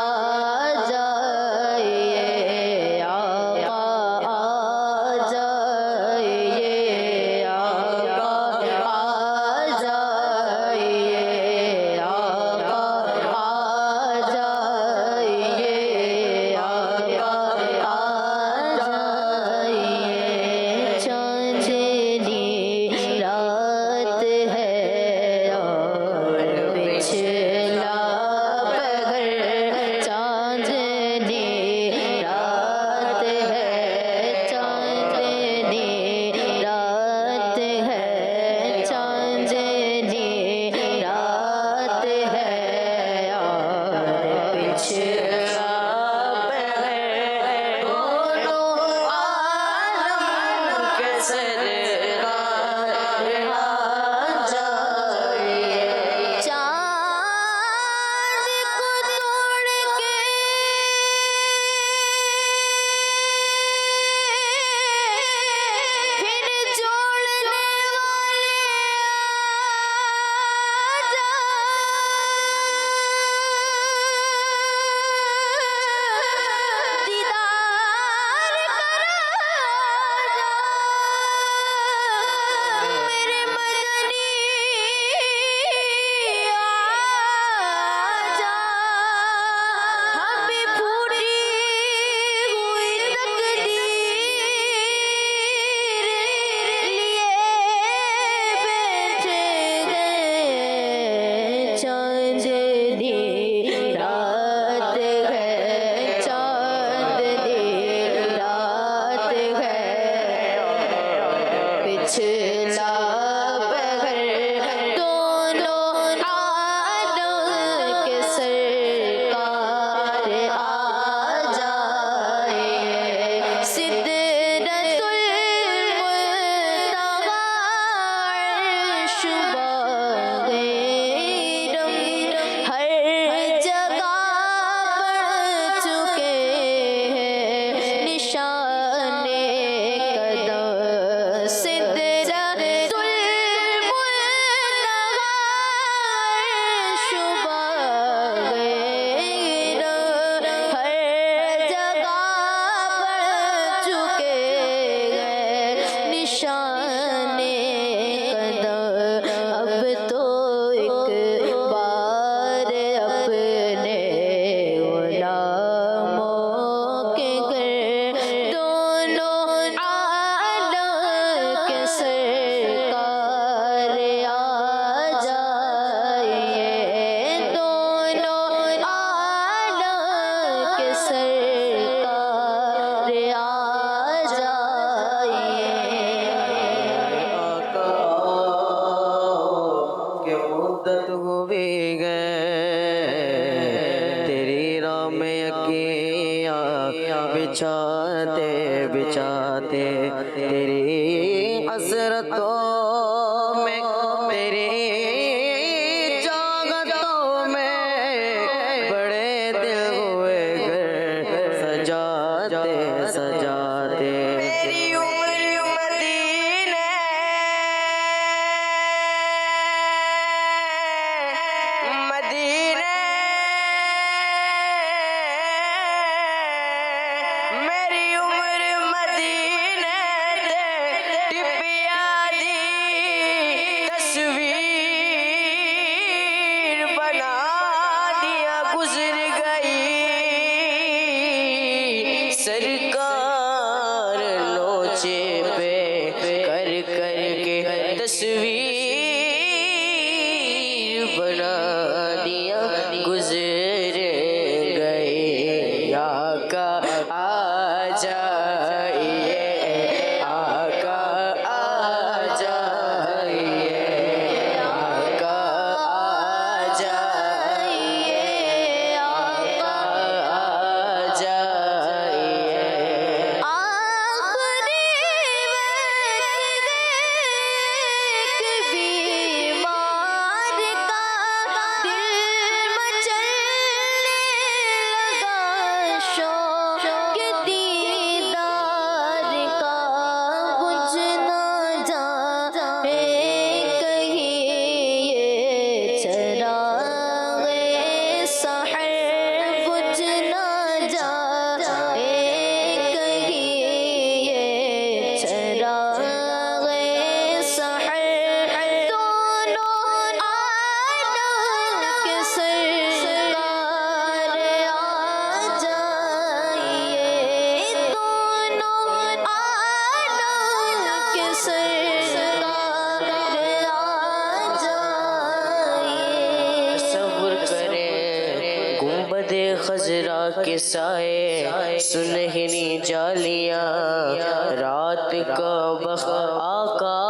بچھاتے بچھاتے تیری حسرتوں میں تیری چاہتوں میں بڑے دل ہوئے گھر سجاتے سجاتے میری عمر مدینے مدینے میری عمر مدینے ٹپیا دی تصویر بنا دیا گزر گئی سرکار لوچے پہ کر کر کے تصویر بنا دیا گزر گئی آقا آ جائیے آقا آ جائیے آقا آ جائیے آقا آ جائیے آخری وقت ایک بیمار کا دل مچلنے لگا شوق دیدار کا بجھ نہ جائے کہیں یہ چراغ سحر بجھ نہ جائے کہیں یہ چراغ سحر دونوں عالم کے سرکار آ جائیے دونوں عالم کے سرکار آ جائیے تصور کریں گنبد خضرا کے سائے سنہری جالیاں رات کا بخت آقا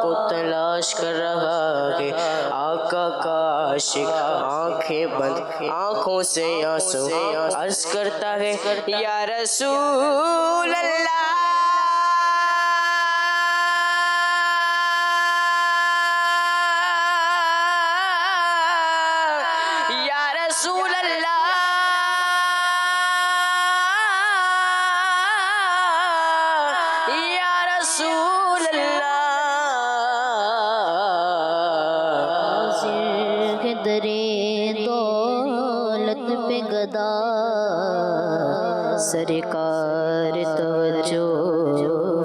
کو تلاش کر رہا ہے آقا کا عاشق آنکھیں بند آنکھوں سے آنسو عرض کرتا ہے یا رسول اللہ یا رسول اللہ یا رسول اللہ حاضر ہے درے دولت پہ گدا سرکار توجہ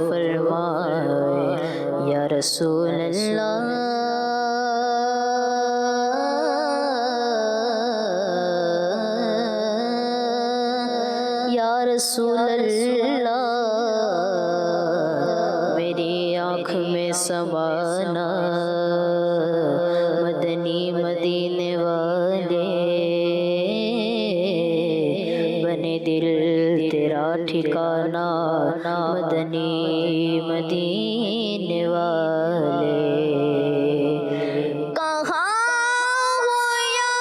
فرمائے یا رسول اللہ یا رسول اللہ میری آنکھ میں سمانا مدنی مدینے والے بنے دل تیرا ٹھکانہ مدنی مدینے والے کہاں ہو یا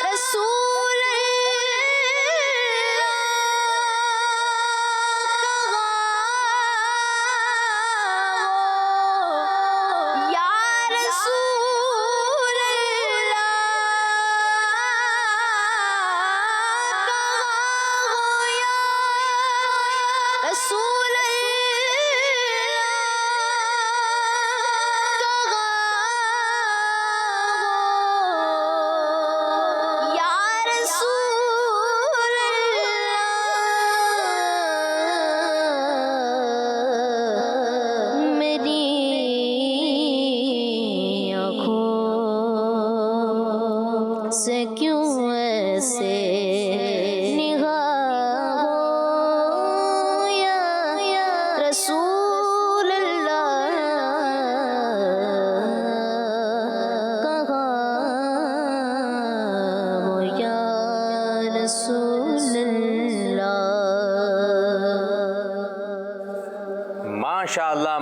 رسول اللہ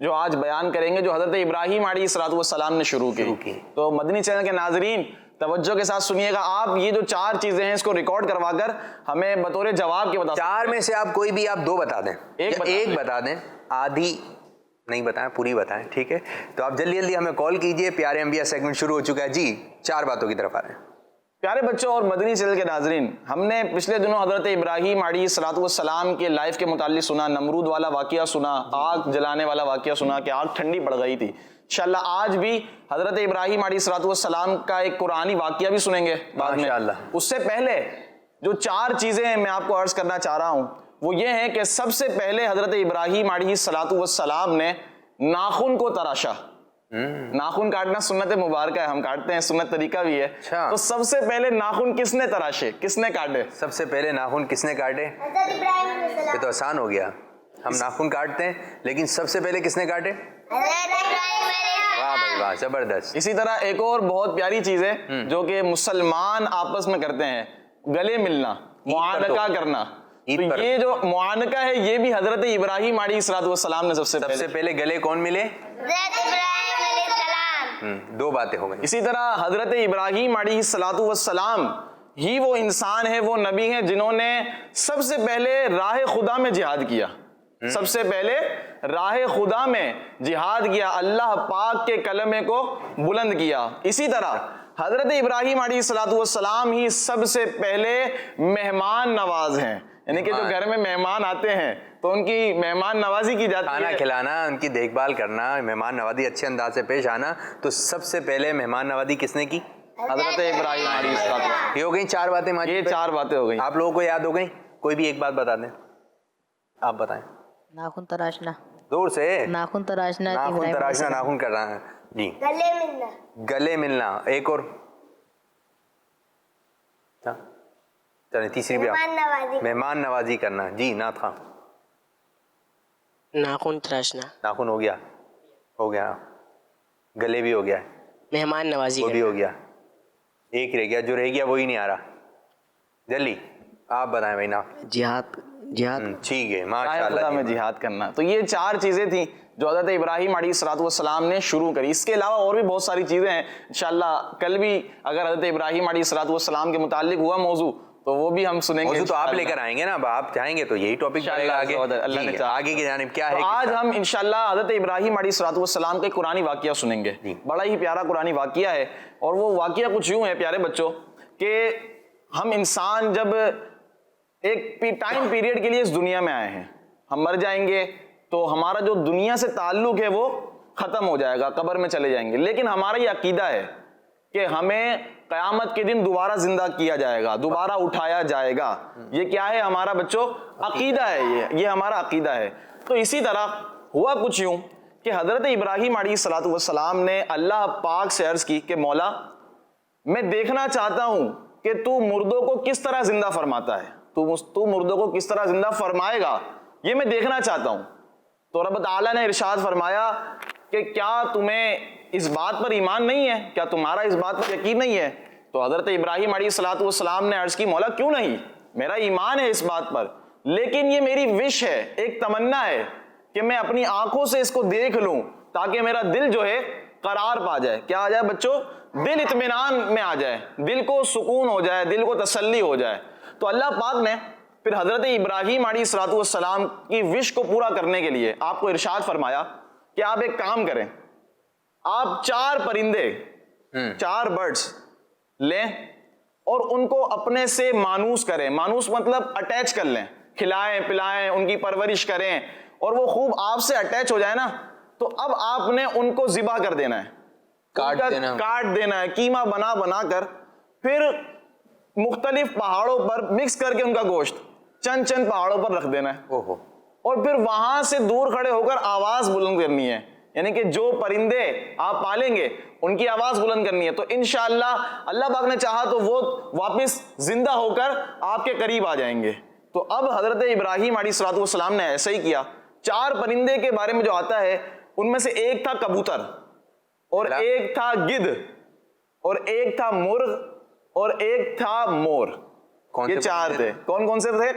جو آج بیان کریں گے جو حضرت ابراہیم علیہ السلام نے شروع کی. تو مدنی چینل کے ناظرین توجہ کے ساتھ سنیے گا. آپ یہ جو 4 چیزیں ہیں اس کو ریکارڈ کروا کر ہمیں بطور جواب کے بتا. 4 میں سے آپ کوئی بھی آپ 2 بتا دیں, ایک بتا دیں, آدھی نہیں بتائیں, پوری بتائیں, ٹھیک ہے. تو آپ جلدی جلدی ہمیں کال کیجئے. پیارے انبیاء سیگمنٹ شروع ہو چکا ہے جی. 4 باتوں کی طرف آ رہے ہیں. پیارے بچوں اور مدنی چینل کے ناظرین, ہم نے پچھلے دنوں حضرت ابراہیم علیہ السلام کے لائف کے متعلق سنا, نمرود والا واقعہ سنا, آگ جلانے والا واقعہ سنا کہ آگ ٹھنڈی پڑ گئی تھی. انشاءاللہ آج بھی حضرت ابراہیم علیہ السلام کا ایک قرآنی واقعہ بھی سنیں گے بعد میں. اس سے پہلے جو 4 چیزیں میں آپ کو عرض کرنا چاہ رہا ہوں وہ یہ ہیں کہ سب سے پہلے حضرت ابراہیم علیہ السلام نے ناخن کو تراشا. ناخن کاٹنا سنت مبارکہ ہے, ہم کاٹتے ہیں, سنت طریقہ بھی ہے. تو سب سے پہلے ناخن کس نے تراشے, کس نے کاٹے؟ سب سے پہلے ناخن کس نے کاٹے؟ یہ تو آسان ہو گیا, ہم ناخن کاٹتے ہیں لیکن سب سے پہلے کس نے کاٹے؟ واہ بھائی واہ, زبردست. اسی طرح ایک اور بہت پیاری چیز ہے جو کہ مسلمان آپس میں کرتے ہیں, گلے ملنا, معانقہ کرنا. تو یہ جو معانقہ ہے یہ بھی حضرت ابراہیم علیہ السلام نے سب سے پہلے گلے کون ملے؟ 2 باتیں ہو گئی. اسی طرح حضرت ابراہیم علیہ السلام ہی وہ انسان ہے, وہ نبی ہیں جنہوں نے سب سے پہلے راہ خدا میں جہاد کیا. سب سے پہلے راہ خدا میں جہاد کیا, اللہ پاک کے کلمے کو بلند کیا. اسی طرح حضرت ابراہیم علیہ السلام ہی سب سے پہلے مہمان نواز ہیں, یعنی کہ جو گھر میں مہمان آتے ہیں تو ان کی مہمان نوازی کی جاتی ہے, کھانا کھلانا, ان کی دیکھ بھال کرنا, مہمان نوازی اچھے انداز سے پیش آنا. تو سب سے پہلے مہمان نوازی کس نے کی؟ حضرت ابراہیم علیہ السلام. یہ ہو گئی 4 باتیں. یہ 4 باتیں ہو گئی. آپ لوگوں کو یاد ہو گئی؟ کوئی بھی ایک بات بتا دیں, آپ بتائیں. ناخن تراشنا. دور سے. ناخن تراشنا. ناخن تراشنا, ناخن کر رہا ہے جی. گلے ملنا. گلے ملنا. ایک اور چلیں تیسری بھی, مہمان نوازی کرنا جی. نعت خان. ناخن تراشنا. ناخن ہو گیا, ہو گیا. گلے بھی ہو گیا, مہمان نوازی وہ بھی ہو گیا. ایک رہ گیا, جو رہ گیا وہی نہیں آ رہا. جلدی آپ بتائیں بھائی. نا جہاد. ٹھیک ہے, ماشاءاللہ میں جہاد کرنا. تو یہ 4 چیزیں تھیں جو حضرت ابراہیم علیہ السلام نے شروع کری. اس کے علاوہ اور بھی بہت ساری چیزیں ہیں. انشاءاللہ کل بھی اگر حضرت ابراہیم علیہ السلام کے متعلق ہوا موضوع تو وہ بھی ہم سنیں گے. موضوع تو آپ لے کر آئیں گے نا, اب آپ چاہیں گے تو یہی ٹاپک چلے گا آگے. اللہ نے چاہا. آگے کی جانب کیا ہے؟ آج ہم انشاءاللہ حضرت ابراہیم علیہ السلام کا قرآنی واقعہ سنیں گے. بڑا ہی پیارا قرآنی واقعہ ہے, اور وہ واقعہ کچھ یوں ہے پیارے بچوں کہ ہم انسان جب ایک ٹائم پیریڈ کے لیے اس دنیا میں آئے ہیں, ہم مر جائیں گے تو ہمارا جو دنیا سے تعلق ہے وہ ختم ہو جائے گا, قبر میں چلے جائیں گے. لیکن ہمارا یہ عقیدہ ہے کہ ہمیں قیامت کے دن دوبارہ زندہ کیا جائے گا, دوبارہ اٹھایا جائے گا. یہ کیا ہے ہمارا بچوں؟ عقیدہ ہے. یہ ہمارا عقیدہ ہے. تو اسی طرح ہوا کچھ یوں کہ حضرت ابراہیم علیہ السلام نے اللہ پاک سے عرض کی کہ مولا میں دیکھنا چاہتا ہوں کہ تو مردوں کو کس طرح زندہ فرماتا ہے, تو مردوں کو کس طرح زندہ فرمائے گا, یہ میں دیکھنا چاہتا ہوں. تو رب تعالیٰ نے ارشاد فرمایا کہ کیا تمہیں اس بات پر ایمان نہیں ہے, کیا تمہارا اس بات پر یقین نہیں ہے؟ تو حضرت ابراہیم علیہ السلام نے عرض کی مولا کیوں نہیں, میرا ایمان ہے اس بات پر, لیکن یہ میری وش ہے, ایک تمنا ہے کہ میں اپنی آنکھوں سے اس کو دیکھ لوں تاکہ میرا دل جو ہے قرار پا جائے. کیا آ جائے بچوں؟ دل اطمینان میں آ جائے, دل کو سکون ہو جائے, دل کو تسلی ہو جائے. تو اللہ پاک نے پھر حضرت ابراہیم علیہ السلام کی وش کو پورا کرنے کے لیے آپ کو ارشاد فرمایا کہ آپ ایک کام کریں, آپ 4 پرندے, 4 برڈز لیں اور ان کو اپنے سے مانوس کریں. مانوس مطلب اٹیچ کر لیں, کھلائیں پلائیں, ان کی پرورش کریں, اور وہ خوب آپ سے اٹیچ ہو جائے نا تو اب آپ نے ان کو ذبح کر دینا ہے, کاٹ دینا ہے, قیمہ بنا بنا کر پھر مختلف پہاڑوں پر مکس کر کے ان کا گوشت چند پہاڑوں پر رکھ دینا ہے, اور پھر وہاں سے دور کھڑے ہو کر آواز بلند کرنی ہے. یعنی کہ جو پرندے آپ پالیں گے ان کی آواز بلند کرنی ہے. تو انشاءاللہ اللہ پاک نے چاہا تو وہ واپس زندہ ہو کر آپ کے قریب آ جائیں گے. تو اب حضرت ابراہیم علیہ السلام نے ایسا ہی کیا. 4 پرندے کے بارے میں جو آتا ہے ان میں سے ایک تھا کبوتر, اور ایک تھا گدھ, اور ایک تھا مرغ, اور ایک تھا مور. یہ 4 تھے. کون سے تھے؟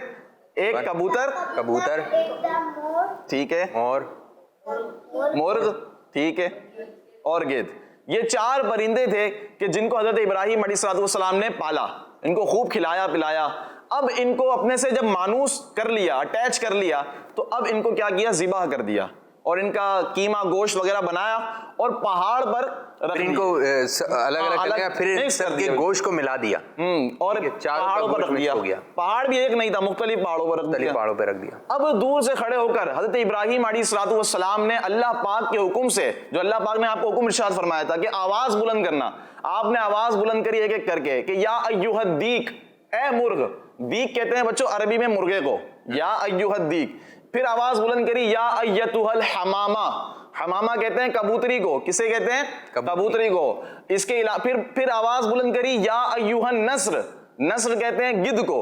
ایک کبوتر, کبوتر, ٹھیک ہے, اور مرغ, ٹھیک ہے, اور گید. یہ 4 پرندے تھے کہ جن کو حضرت ابراہیم علیہ السلام نے پالا, ان کو خوب کھلایا پلایا. اب ان کو اپنے سے جب مانوس کر لیا, اٹیچ کر لیا, تو اب ان کو کیا کیا, ذبح کر دیا اور ان کا قیمہ گوشت وغیرہ بنایا اور پہاڑ پر پھر ان کو الگ الگ کر پھر سب کے گوشت کو ملا دیا اور پہاڑوں پر رکھ دیا. پہاڑ بھی ایک نہیں تھا, مختلف پہاڑوں پر رکھ دیا. اب دور سے کھڑے ہو کر حضرت ابراہیم علیہ السلام نے اللہ پاک کے حکم سے, جو اللہ پاک نے آپ کو حکم ارشاد فرمایا تھا کہ آواز بلند کرنا, آپ نے آواز بلند کری ایک ایک کر کے کہ یا ایھا الدیک, اے مرغ. دیک کہتے ہیں بچوں عربی میں مرغے کو, یا ایھا الدیک. پھر آواز بلند کری یا ایتھا الحمامہ, حمامہ کہتے ہیں کبوتری کو. کسے کہتے ہیں؟ کبوتری کو. اس کے علاوہ پھر آواز بلند کری یا ایھا النسر, نسر کہتے ہیں گدھ کو.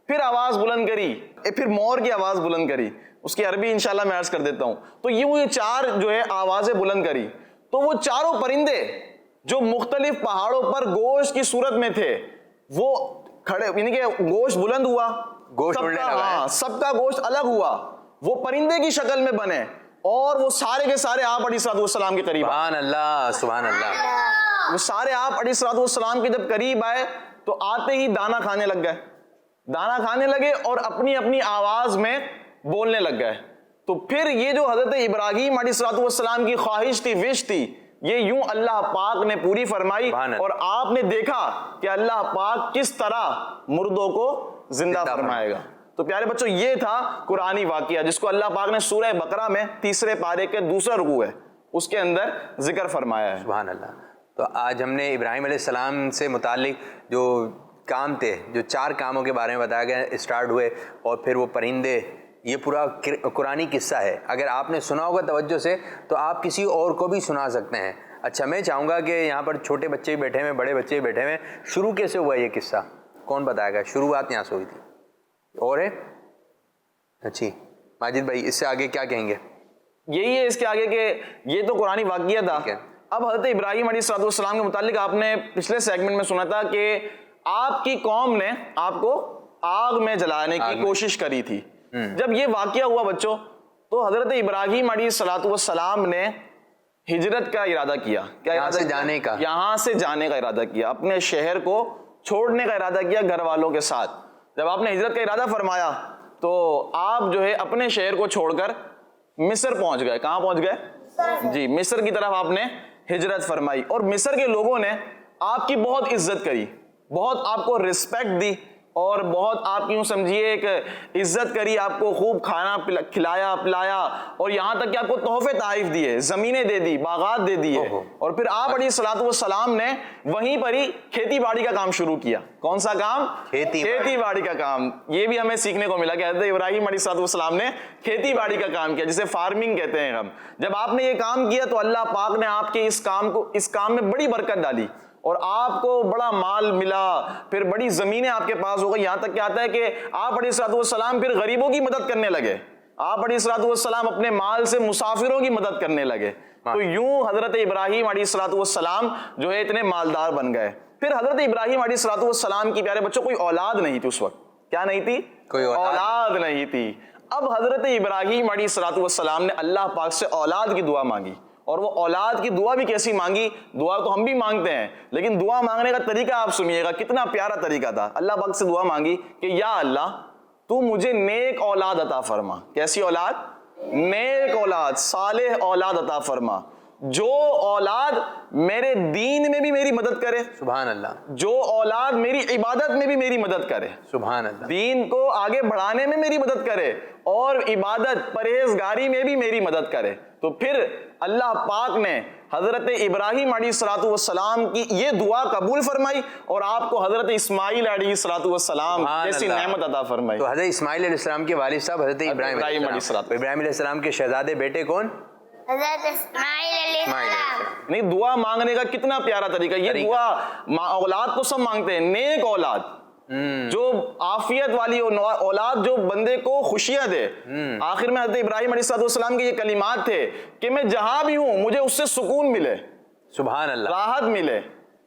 پھر آواز بلند کری, پھر مور کی آواز بلند کری, اس کی عربی انشاءاللہ میں عرض کر دیتا ہوں. تو یوں یہ 4 جو ہے آوازیں بلند کری. تو وہ چاروں پرندے جو مختلف پہاڑوں پر گوشت کی صورت میں تھے, وہ کھڑے, یعنی کہ گوشت بلند ہوا, سب کا گوشت الگ ہوا, وہ پرندے کی شکل میں بنے اور وہ سارے کے سارے آپ علیہ السلام کے قریب. سبحان اللہ, سبحان اللہ. وہ سارے آپ علیہ السلام کے جب قریب آئے تو آتے ہی دانا کھانے لگ گئے, دانا کھانے لگے اور اپنی اپنی آواز میں بولنے لگ گئے. تو پھر یہ جو حضرت ابراہیم علیہ السلام کی خواہش تھی, وش تھی, یہ یوں اللہ پاک نے پوری فرمائی. اور آپ نے دیکھا کہ اللہ پاک کس طرح مردوں کو زندہ فرمائے گا. تو پیارے بچوں یہ تھا قرآنی واقعہ جس کو اللہ پاک نے سورہ بقرہ میں 3 پارے کے 2 رکوع ہے اس کے اندر ذکر فرمایا ہے. سبحان اللہ. تو آج ہم نے ابراہیم علیہ السلام سے متعلق جو کام تھے, جو 4 کاموں کے بارے میں بتایا گیا, اسٹارٹ ہوئے, اور پھر وہ پرندے, یہ پورا قرآنی قصہ ہے. اگر آپ نے سنا ہوگا توجہ سے تو آپ کسی اور کو بھی سنا سکتے ہیں. اچھا, میں چاہوں گا کہ یہاں پر چھوٹے بچے بھی بیٹھے ہوئے, بڑے بچے بھی بیٹھے ہوئے, شروع کیسے ہوا یہ قصہ, کون بتائے گا؟ شروعات یہاں سے ہوئی تھی. اور ہے اچھی ماجد بھائی, اس سے آگے کیا کہیں گے؟ یہی ہے اس کے آگے کہ یہ تو قرآنی واقعہ تھا. اب حضرت ابراہیم علیہ السلام کے متعلق آپ نے پچھلے سیگمنٹ میں سنا تھا کہ آپ کی قوم نے آپ کو آگ میں جلانے کی کوشش کری تھی. جب یہ واقعہ ہوا بچوں تو حضرت ابراہیم علیہ السلام نے ہجرت کا ارادہ کیا. کیا یہاں سے جانے کا؟ یہاں سے جانے کا ارادہ کیا, اپنے شہر کو چھوڑنے کا ارادہ کیا گھر والوں کے ساتھ. جب آپ نے ہجرت کا ارادہ فرمایا تو آپ جو ہے اپنے شہر کو چھوڑ کر مصر پہنچ گئے. کہاں پہنچ گئے؟ جی, مصر کی طرف آپ نے ہجرت فرمائی. اور مصر کے لوگوں نے آپ کی بہت عزت کری, بہت آپ کو رسپیکٹ دی, اور بہت آپ کی یوں سمجھیے ایک عزت کری, آپ کو خوب کھانا کھلایا پلایا, اور یہاں تک کہ آپ کو تحفے تحائف دیے, زمینیں دے دی, باغات دے دیے. اور پھر آپ علیہ السلام نے وہیں پر ہی کھیتی باڑی کا کام شروع کیا. کون سا کام؟ کھیتی باڑی کا کام. یہ بھی ہمیں سیکھنے کو ملا کہ حضرت ابراہیم علیہ السلام نے کھیتی باڑی کا کام کیا, جسے فارمنگ کہتے ہیں ہم. جب آپ نے یہ کام کیا تو اللہ پاک نے آپ کے اس کام میں بڑی برکت ڈالی اور آپ کو بڑا مال ملا, پھر بڑی زمینیں آپ کے پاس ہو گئی. یہاں تک کہ آتا ہے کہ آپ علیہ السلام پھر غریبوں کی مدد کرنے لگے. آپ علیہ السلام اپنے مال سے مسافروں کی مدد کرنے لگے. تو یوں حضرت ابراہیم علیہ السلام جو ہے اتنے مالدار بن گئے. پھر حضرت ابراہیم علیہ السلام کی پیارے بچوں کوئی اولاد نہیں تھی اس وقت. کیا نہیں تھی؟ کوئی اولاد نہیں تھی. اب حضرت ابراہیم علیہ السلام نے اللہ پاک سے اولاد کی دعا مانگی. اور وہ اولاد کی دعا بھی کیسی مانگی؟ دعا تو ہم بھی مانگتے ہیں, لیکن دعا مانگنے کا طریقہ آپ سنیے گا, کتنا پیارا طریقہ تھا. اللہ پاک سے دعا مانگی کہ یا اللہ تو مجھے نیک اولاد عطا فرما. کیسی اولاد؟ نیک اولاد, صالح اولاد عطا فرما, جو اولاد میرے دین میں بھی میری مدد کرے. سبحان اللہ. جو اولاد میری عبادت میں بھی میری مدد کرے. سبحان اللہ. دین کو آگے بڑھانے میں میری مدد کرے اور عبادت پرہیزگاری میں بھی میری مدد کرے. تو پھر اللہ پاک نے حضرت ابراہیم علیہ السلام کی یہ دعا قبول فرمائی اور آپ کو حضرت اسماعیل علیہ السلام جیسی نعمت عطا فرمائی. تو حضرت اسماعیل علیہ السلام کے والد صاحب حضرت ابراہیم علیہ السلام. ابراہیم علیہ السلام کے شہزادے بیٹے کون؟ حضرت اسماعیل علیہ السلام. نہیں, دعا مانگنے کا کتنا پیارا طریقہ. یہ دعا اولاد تو سب مانگتے ہیں, نیک اولاد جو عافیت والی اولاد جو بندے کو خوشیاں دے. آخر میں حضرت ابراہیم علیہ السلام کے یہ کلمات تھے کہ میں جہاں بھی ہوں مجھے اس سے سکون ملے, سبحان اللہ, راحت ملے.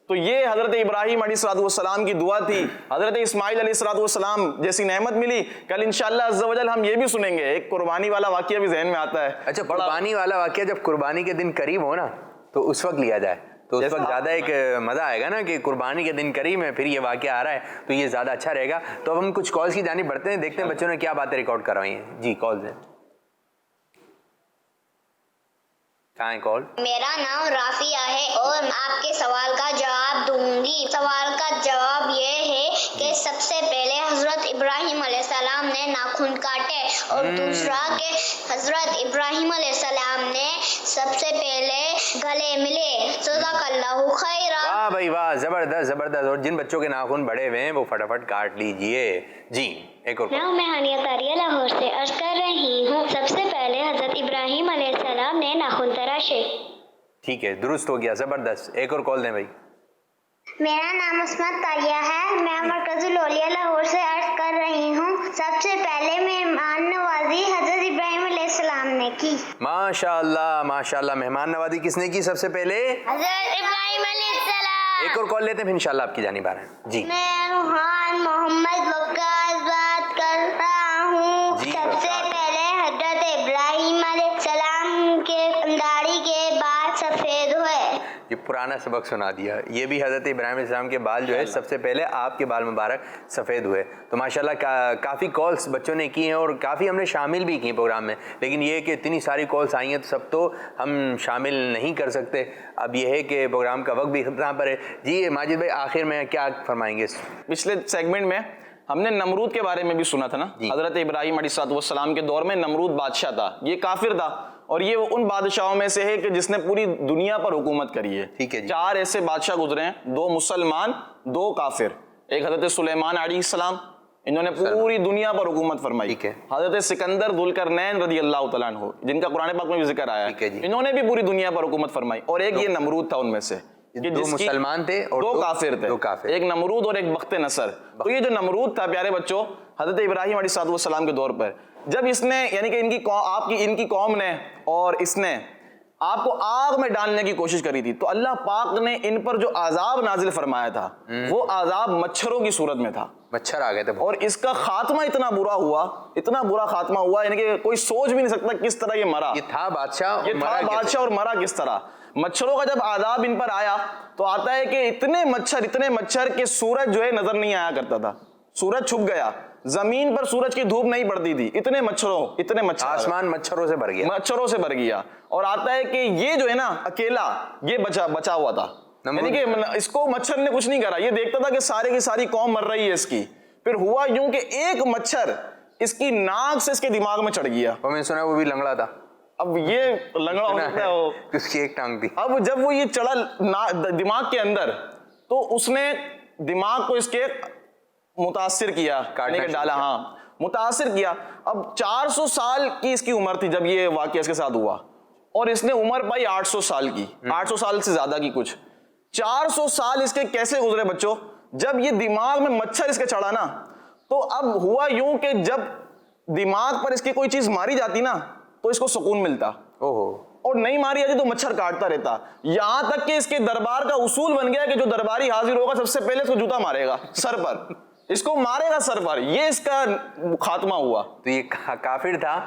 تو یہ حضرت ابراہیم علیہ السلام کی دعا تھی. حضرت اسماعیل علیہ السلام جیسی نعمت ملی. کل انشاءاللہ عز و جل ہم یہ بھی سنیں گے. ایک قربانی والا واقعہ بھی ذہن میں آتا ہے. اچھا قربانی والا واقعہ جب قربانی کے دن قریب ہو نا تو اس وقت لیا جائے تو اس وقت زیادہ ایک مزہ آئے گا نا کہ قربانی کے دن قریب ہے پھر یہ واقعہ آ رہا ہے تو یہ زیادہ اچھا رہے گا. تو اب ہم کچھ کالز کی جانب بڑھتے ہیں, دیکھتے ہیں بچوں نے کیا باتیں ریکارڈ کروائی ہیں. جی کالز ہیں, کہاں ہے کال؟ میرا نام رافیہ ہے اور میں آپ کے سوال کا جواب دوں گی. سوال کا جواب یہ ہے کہ سب سے پہلے حضرت ابراہیم علیہ السلام نے ناخن کاٹے اور دوسرا کہ حضرت ابراہیم علیہ السلام نے سب سے پہلے گلے ملے. جزاک اللہ خیرا. واہ بھائی واہ, زبردست زبردست. اور جن بچوں کے ناخن بڑے ہوئے ہیں وہ فٹافٹ کاٹ لیجئے. جی ایک اور. میں ہانیہ تاریہ لاہور سے عرض کر رہی ہوں. سب سے پہلے حضرت ابراہیم علیہ السلام نے ناخن تراشے. ٹھیک ہے, درست ہو گیا, زبردست. ایک اور کال دیں بھائی. میرا نام عصمت طاہیہ ہے, میں مرکز الاولیاء لاہور سے عرض کر رہی ہوں. سب سے پہلے مہمان نوازی حضرت ابراہیم علیہ السلام نے کی. ماشاء اللہ ماشاء اللہ. مہمان نوازی کس نے کی سب سے پہلے؟ حضرت ابراہیم علیہ السلام. ایک اور کال لیتے ہیں پھر انشاءاللہ آپ کی جانب آ رہے ہیں. جی میں روحان محمد وقاص بات کر رہا ہوں. سب سے پہلے حضرت ابراہیم علیہ السلام کے داڑھی کے بال سفید ہوئے. یہ پرانا سبق سنا دیا. یہ بھی حضرت ابراہیم علیہ السلام کے بال جو ہے سب سے پہلے آپ کے بال مبارک سفید ہوئے. تو ماشاءاللہ کافی کالز بچوں نے کی ہیں اور کافی ہم نے شامل بھی کی ہیں پروگرام میں, لیکن یہ کہ اتنی ساری کالز آئی ہیں تو سب تو ہم شامل نہیں کر سکتے. اب یہ ہے کہ پروگرام کا وقت بھی اختتام پر ہے. جی ماجد بھائی آخر میں کیا فرمائیں گے؟ پچھلے سیگمنٹ میں ہم نے نمرود کے بارے میں بھی سنا تھا نا. حضرت ابراہیم علیہ السلام کے دور میں نمرود بادشاہ تھا. یہ کافر تھا اور یہ ان بادشاہوں میں سے ہے کہ جس نے پوری دنیا پر حکومت کری ہے. ٹھیک ہے جی. 4 ایسے بادشاہ گزرے ہیں, 2 مسلمان 2 کافر. ایک حضرت سلیمان علیہ السلام, انہوں نے پوری دنیا پر حکومت فرمائی. حضرت سکندر ذوالقرنین رضی اللہ تعالیٰ عنہ جن کا قرآن پاک میں بھی ذکر آیا ہے, انہوں نے بھی پوری دنیا پر حکومت فرمائی. اور ایک یہ نمرود تھا ان میں سے, 2 مسلمان تھے اور 2 کافر تھے. ایک نمرود اور ایک بخت نصر. تو یہ جو نمرود تھا پیارے بچوں حضرت ابراہیم علیہ السلام کے دور پر, جب اس نے یعنی کہ ان کی قوم نے اور اس نے آپ کو آگ میں ڈالنے کی کوشش کری تھی, تو اللہ پاک نے ان پر جو عذاب نازل فرمایا تھا وہ عذاب مچھروں کی صورت میں تھا. مچھر آ گئے تھے اور اس کا خاتمہ اتنا برا ہوا, اتنا برا خاتمہ ہوا یعنی کہ کوئی سوچ بھی نہیں سکتا کس طرح یہ مرا. یہ تھا بادشاہ اور مرا کس طرح. مچھروں کا جب عذاب ان پر آیا تو آتا ہے کہ اتنے مچھر کہ سورج جو ہے نظر نہیں آیا کرتا تھا. سورج چھپ گیا, زمین پر سورج کی دھوپ نہیں پڑتی تھی. اتنے مچھر, آسمان مچھروں سے بھر گیا. اور آتا ہے کہ یہ جو ہے نا اکیلا یہ بچا ہوا تھا, یعنی کہ اس کو مچھر نے کچھ نہیں کرا. یہ دیکھتا تھا کہ سارے کی ساری قوم مر رہی ہے اس کی. پھر ہوا یوں کہ ایک مچھر اس کی ناک سے اس کے دماغ میں چڑھ گیا. میں نے سنا وہ بھی لنگڑا تھا. اب یہ لنگڑا ہو سکتا ہے, اس کی ایک ٹانگ تھی. اب جب وہ یہ چڑھا دماغ کے اندر تو اس نے دماغ کو اس کے متاثر کیا, ڈالا. ہاں متاثر کیا. اب 400 سال کی اس کی عمر تھی جب یہ واقعہ اس کے ساتھ ہوا, اور اس نے عمر پائی 800 سال کی, 800 سال سے زیادہ کی کچھ. 400 سال اس کے کیسے گزرے بچوں؟ جب یہ دماغ میں مچھر اس کے چڑھا نا, تو اب ہوا یوں کہ جب دماغ پر اس کی کوئی چیز ماری جاتی نا تو اس کو سکون ملتا, اور نہیں ماری جاتی تو مچھر کاٹتا رہتا. یہاں تک کہ اس کے دربار کا اصول بن گیا کہ جو درباری حاضر ہوگا سب سے پہلے اس کو جوتا مارے گا سر پر, اس کو مارے گا سر پر. یہ اس کا خاتمہ ہوا. تو یہ کافر تھا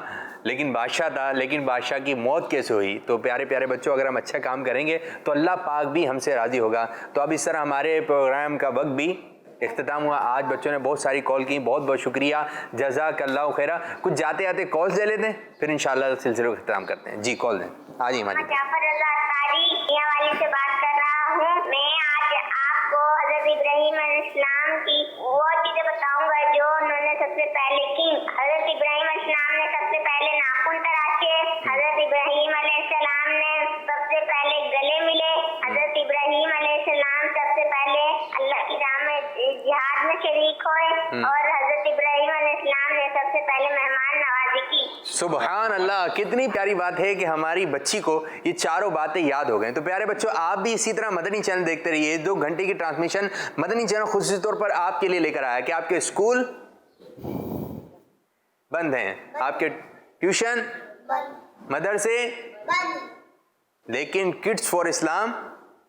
لیکن بادشاہ تھا, لیکن بادشاہ کی موت کیسے ہوئی؟ تو پیارے پیارے بچوں اگر ہم اچھا کام کریں گے تو اللہ پاک بھی ہم سے راضی ہوگا. تو اب اس طرح ہمارے پروگرام کا وقت بھی اختتام ہوا. آج بچوں نے بہت ساری کال کی, بہت بہت شکریہ, جزاک اللہ خیرہ. کچھ جاتے آتے کالز لے لیتے ہیں پھر انشاءاللہ سلسلے کو اختتام کرتے ہیں. جی کال دیں. آ جی ماجد. جعفر رضا اطاری والی سے بات کر رہا ہوں. میں آج آپ کو حضرت ابراہیم علیہ السلام کی وہ چیزیں بتاؤں گا جو انہوں نے سب سے پہلے کی. حضرت ابراہیم علیہ السلام نے سب سے پہلے ناخن تراشے. حضرت ابراہیم علیہ السلام نے سب سے پہلے گلے ملے. حضرت ابراہیم علیہ السلام سب سے پہلے اللہ کی راہ میں جہاد میں شریک ہوئے, اور حضرت ابراہیم علیہ السلام نے سب سے پہلے مہمان نوازی کی. سبحان اللہ, کتنی پیاری بات ہے کہ ہماری بچی کو یہ چاروں باتیں یاد ہو گئیں. تو پیارے بچوں آپ بھی اسی طرح مدنی چینل دیکھتے رہیے. 2 گھنٹے کی ٹرانسمیشن مدنی چینل خصوصی طور پر آپ کے لیے لے کر آیا کہ آپ کے اسکول بند ہیں, آپ کے ٹیوشن مدرسے, لیکن کڈس فار اسلام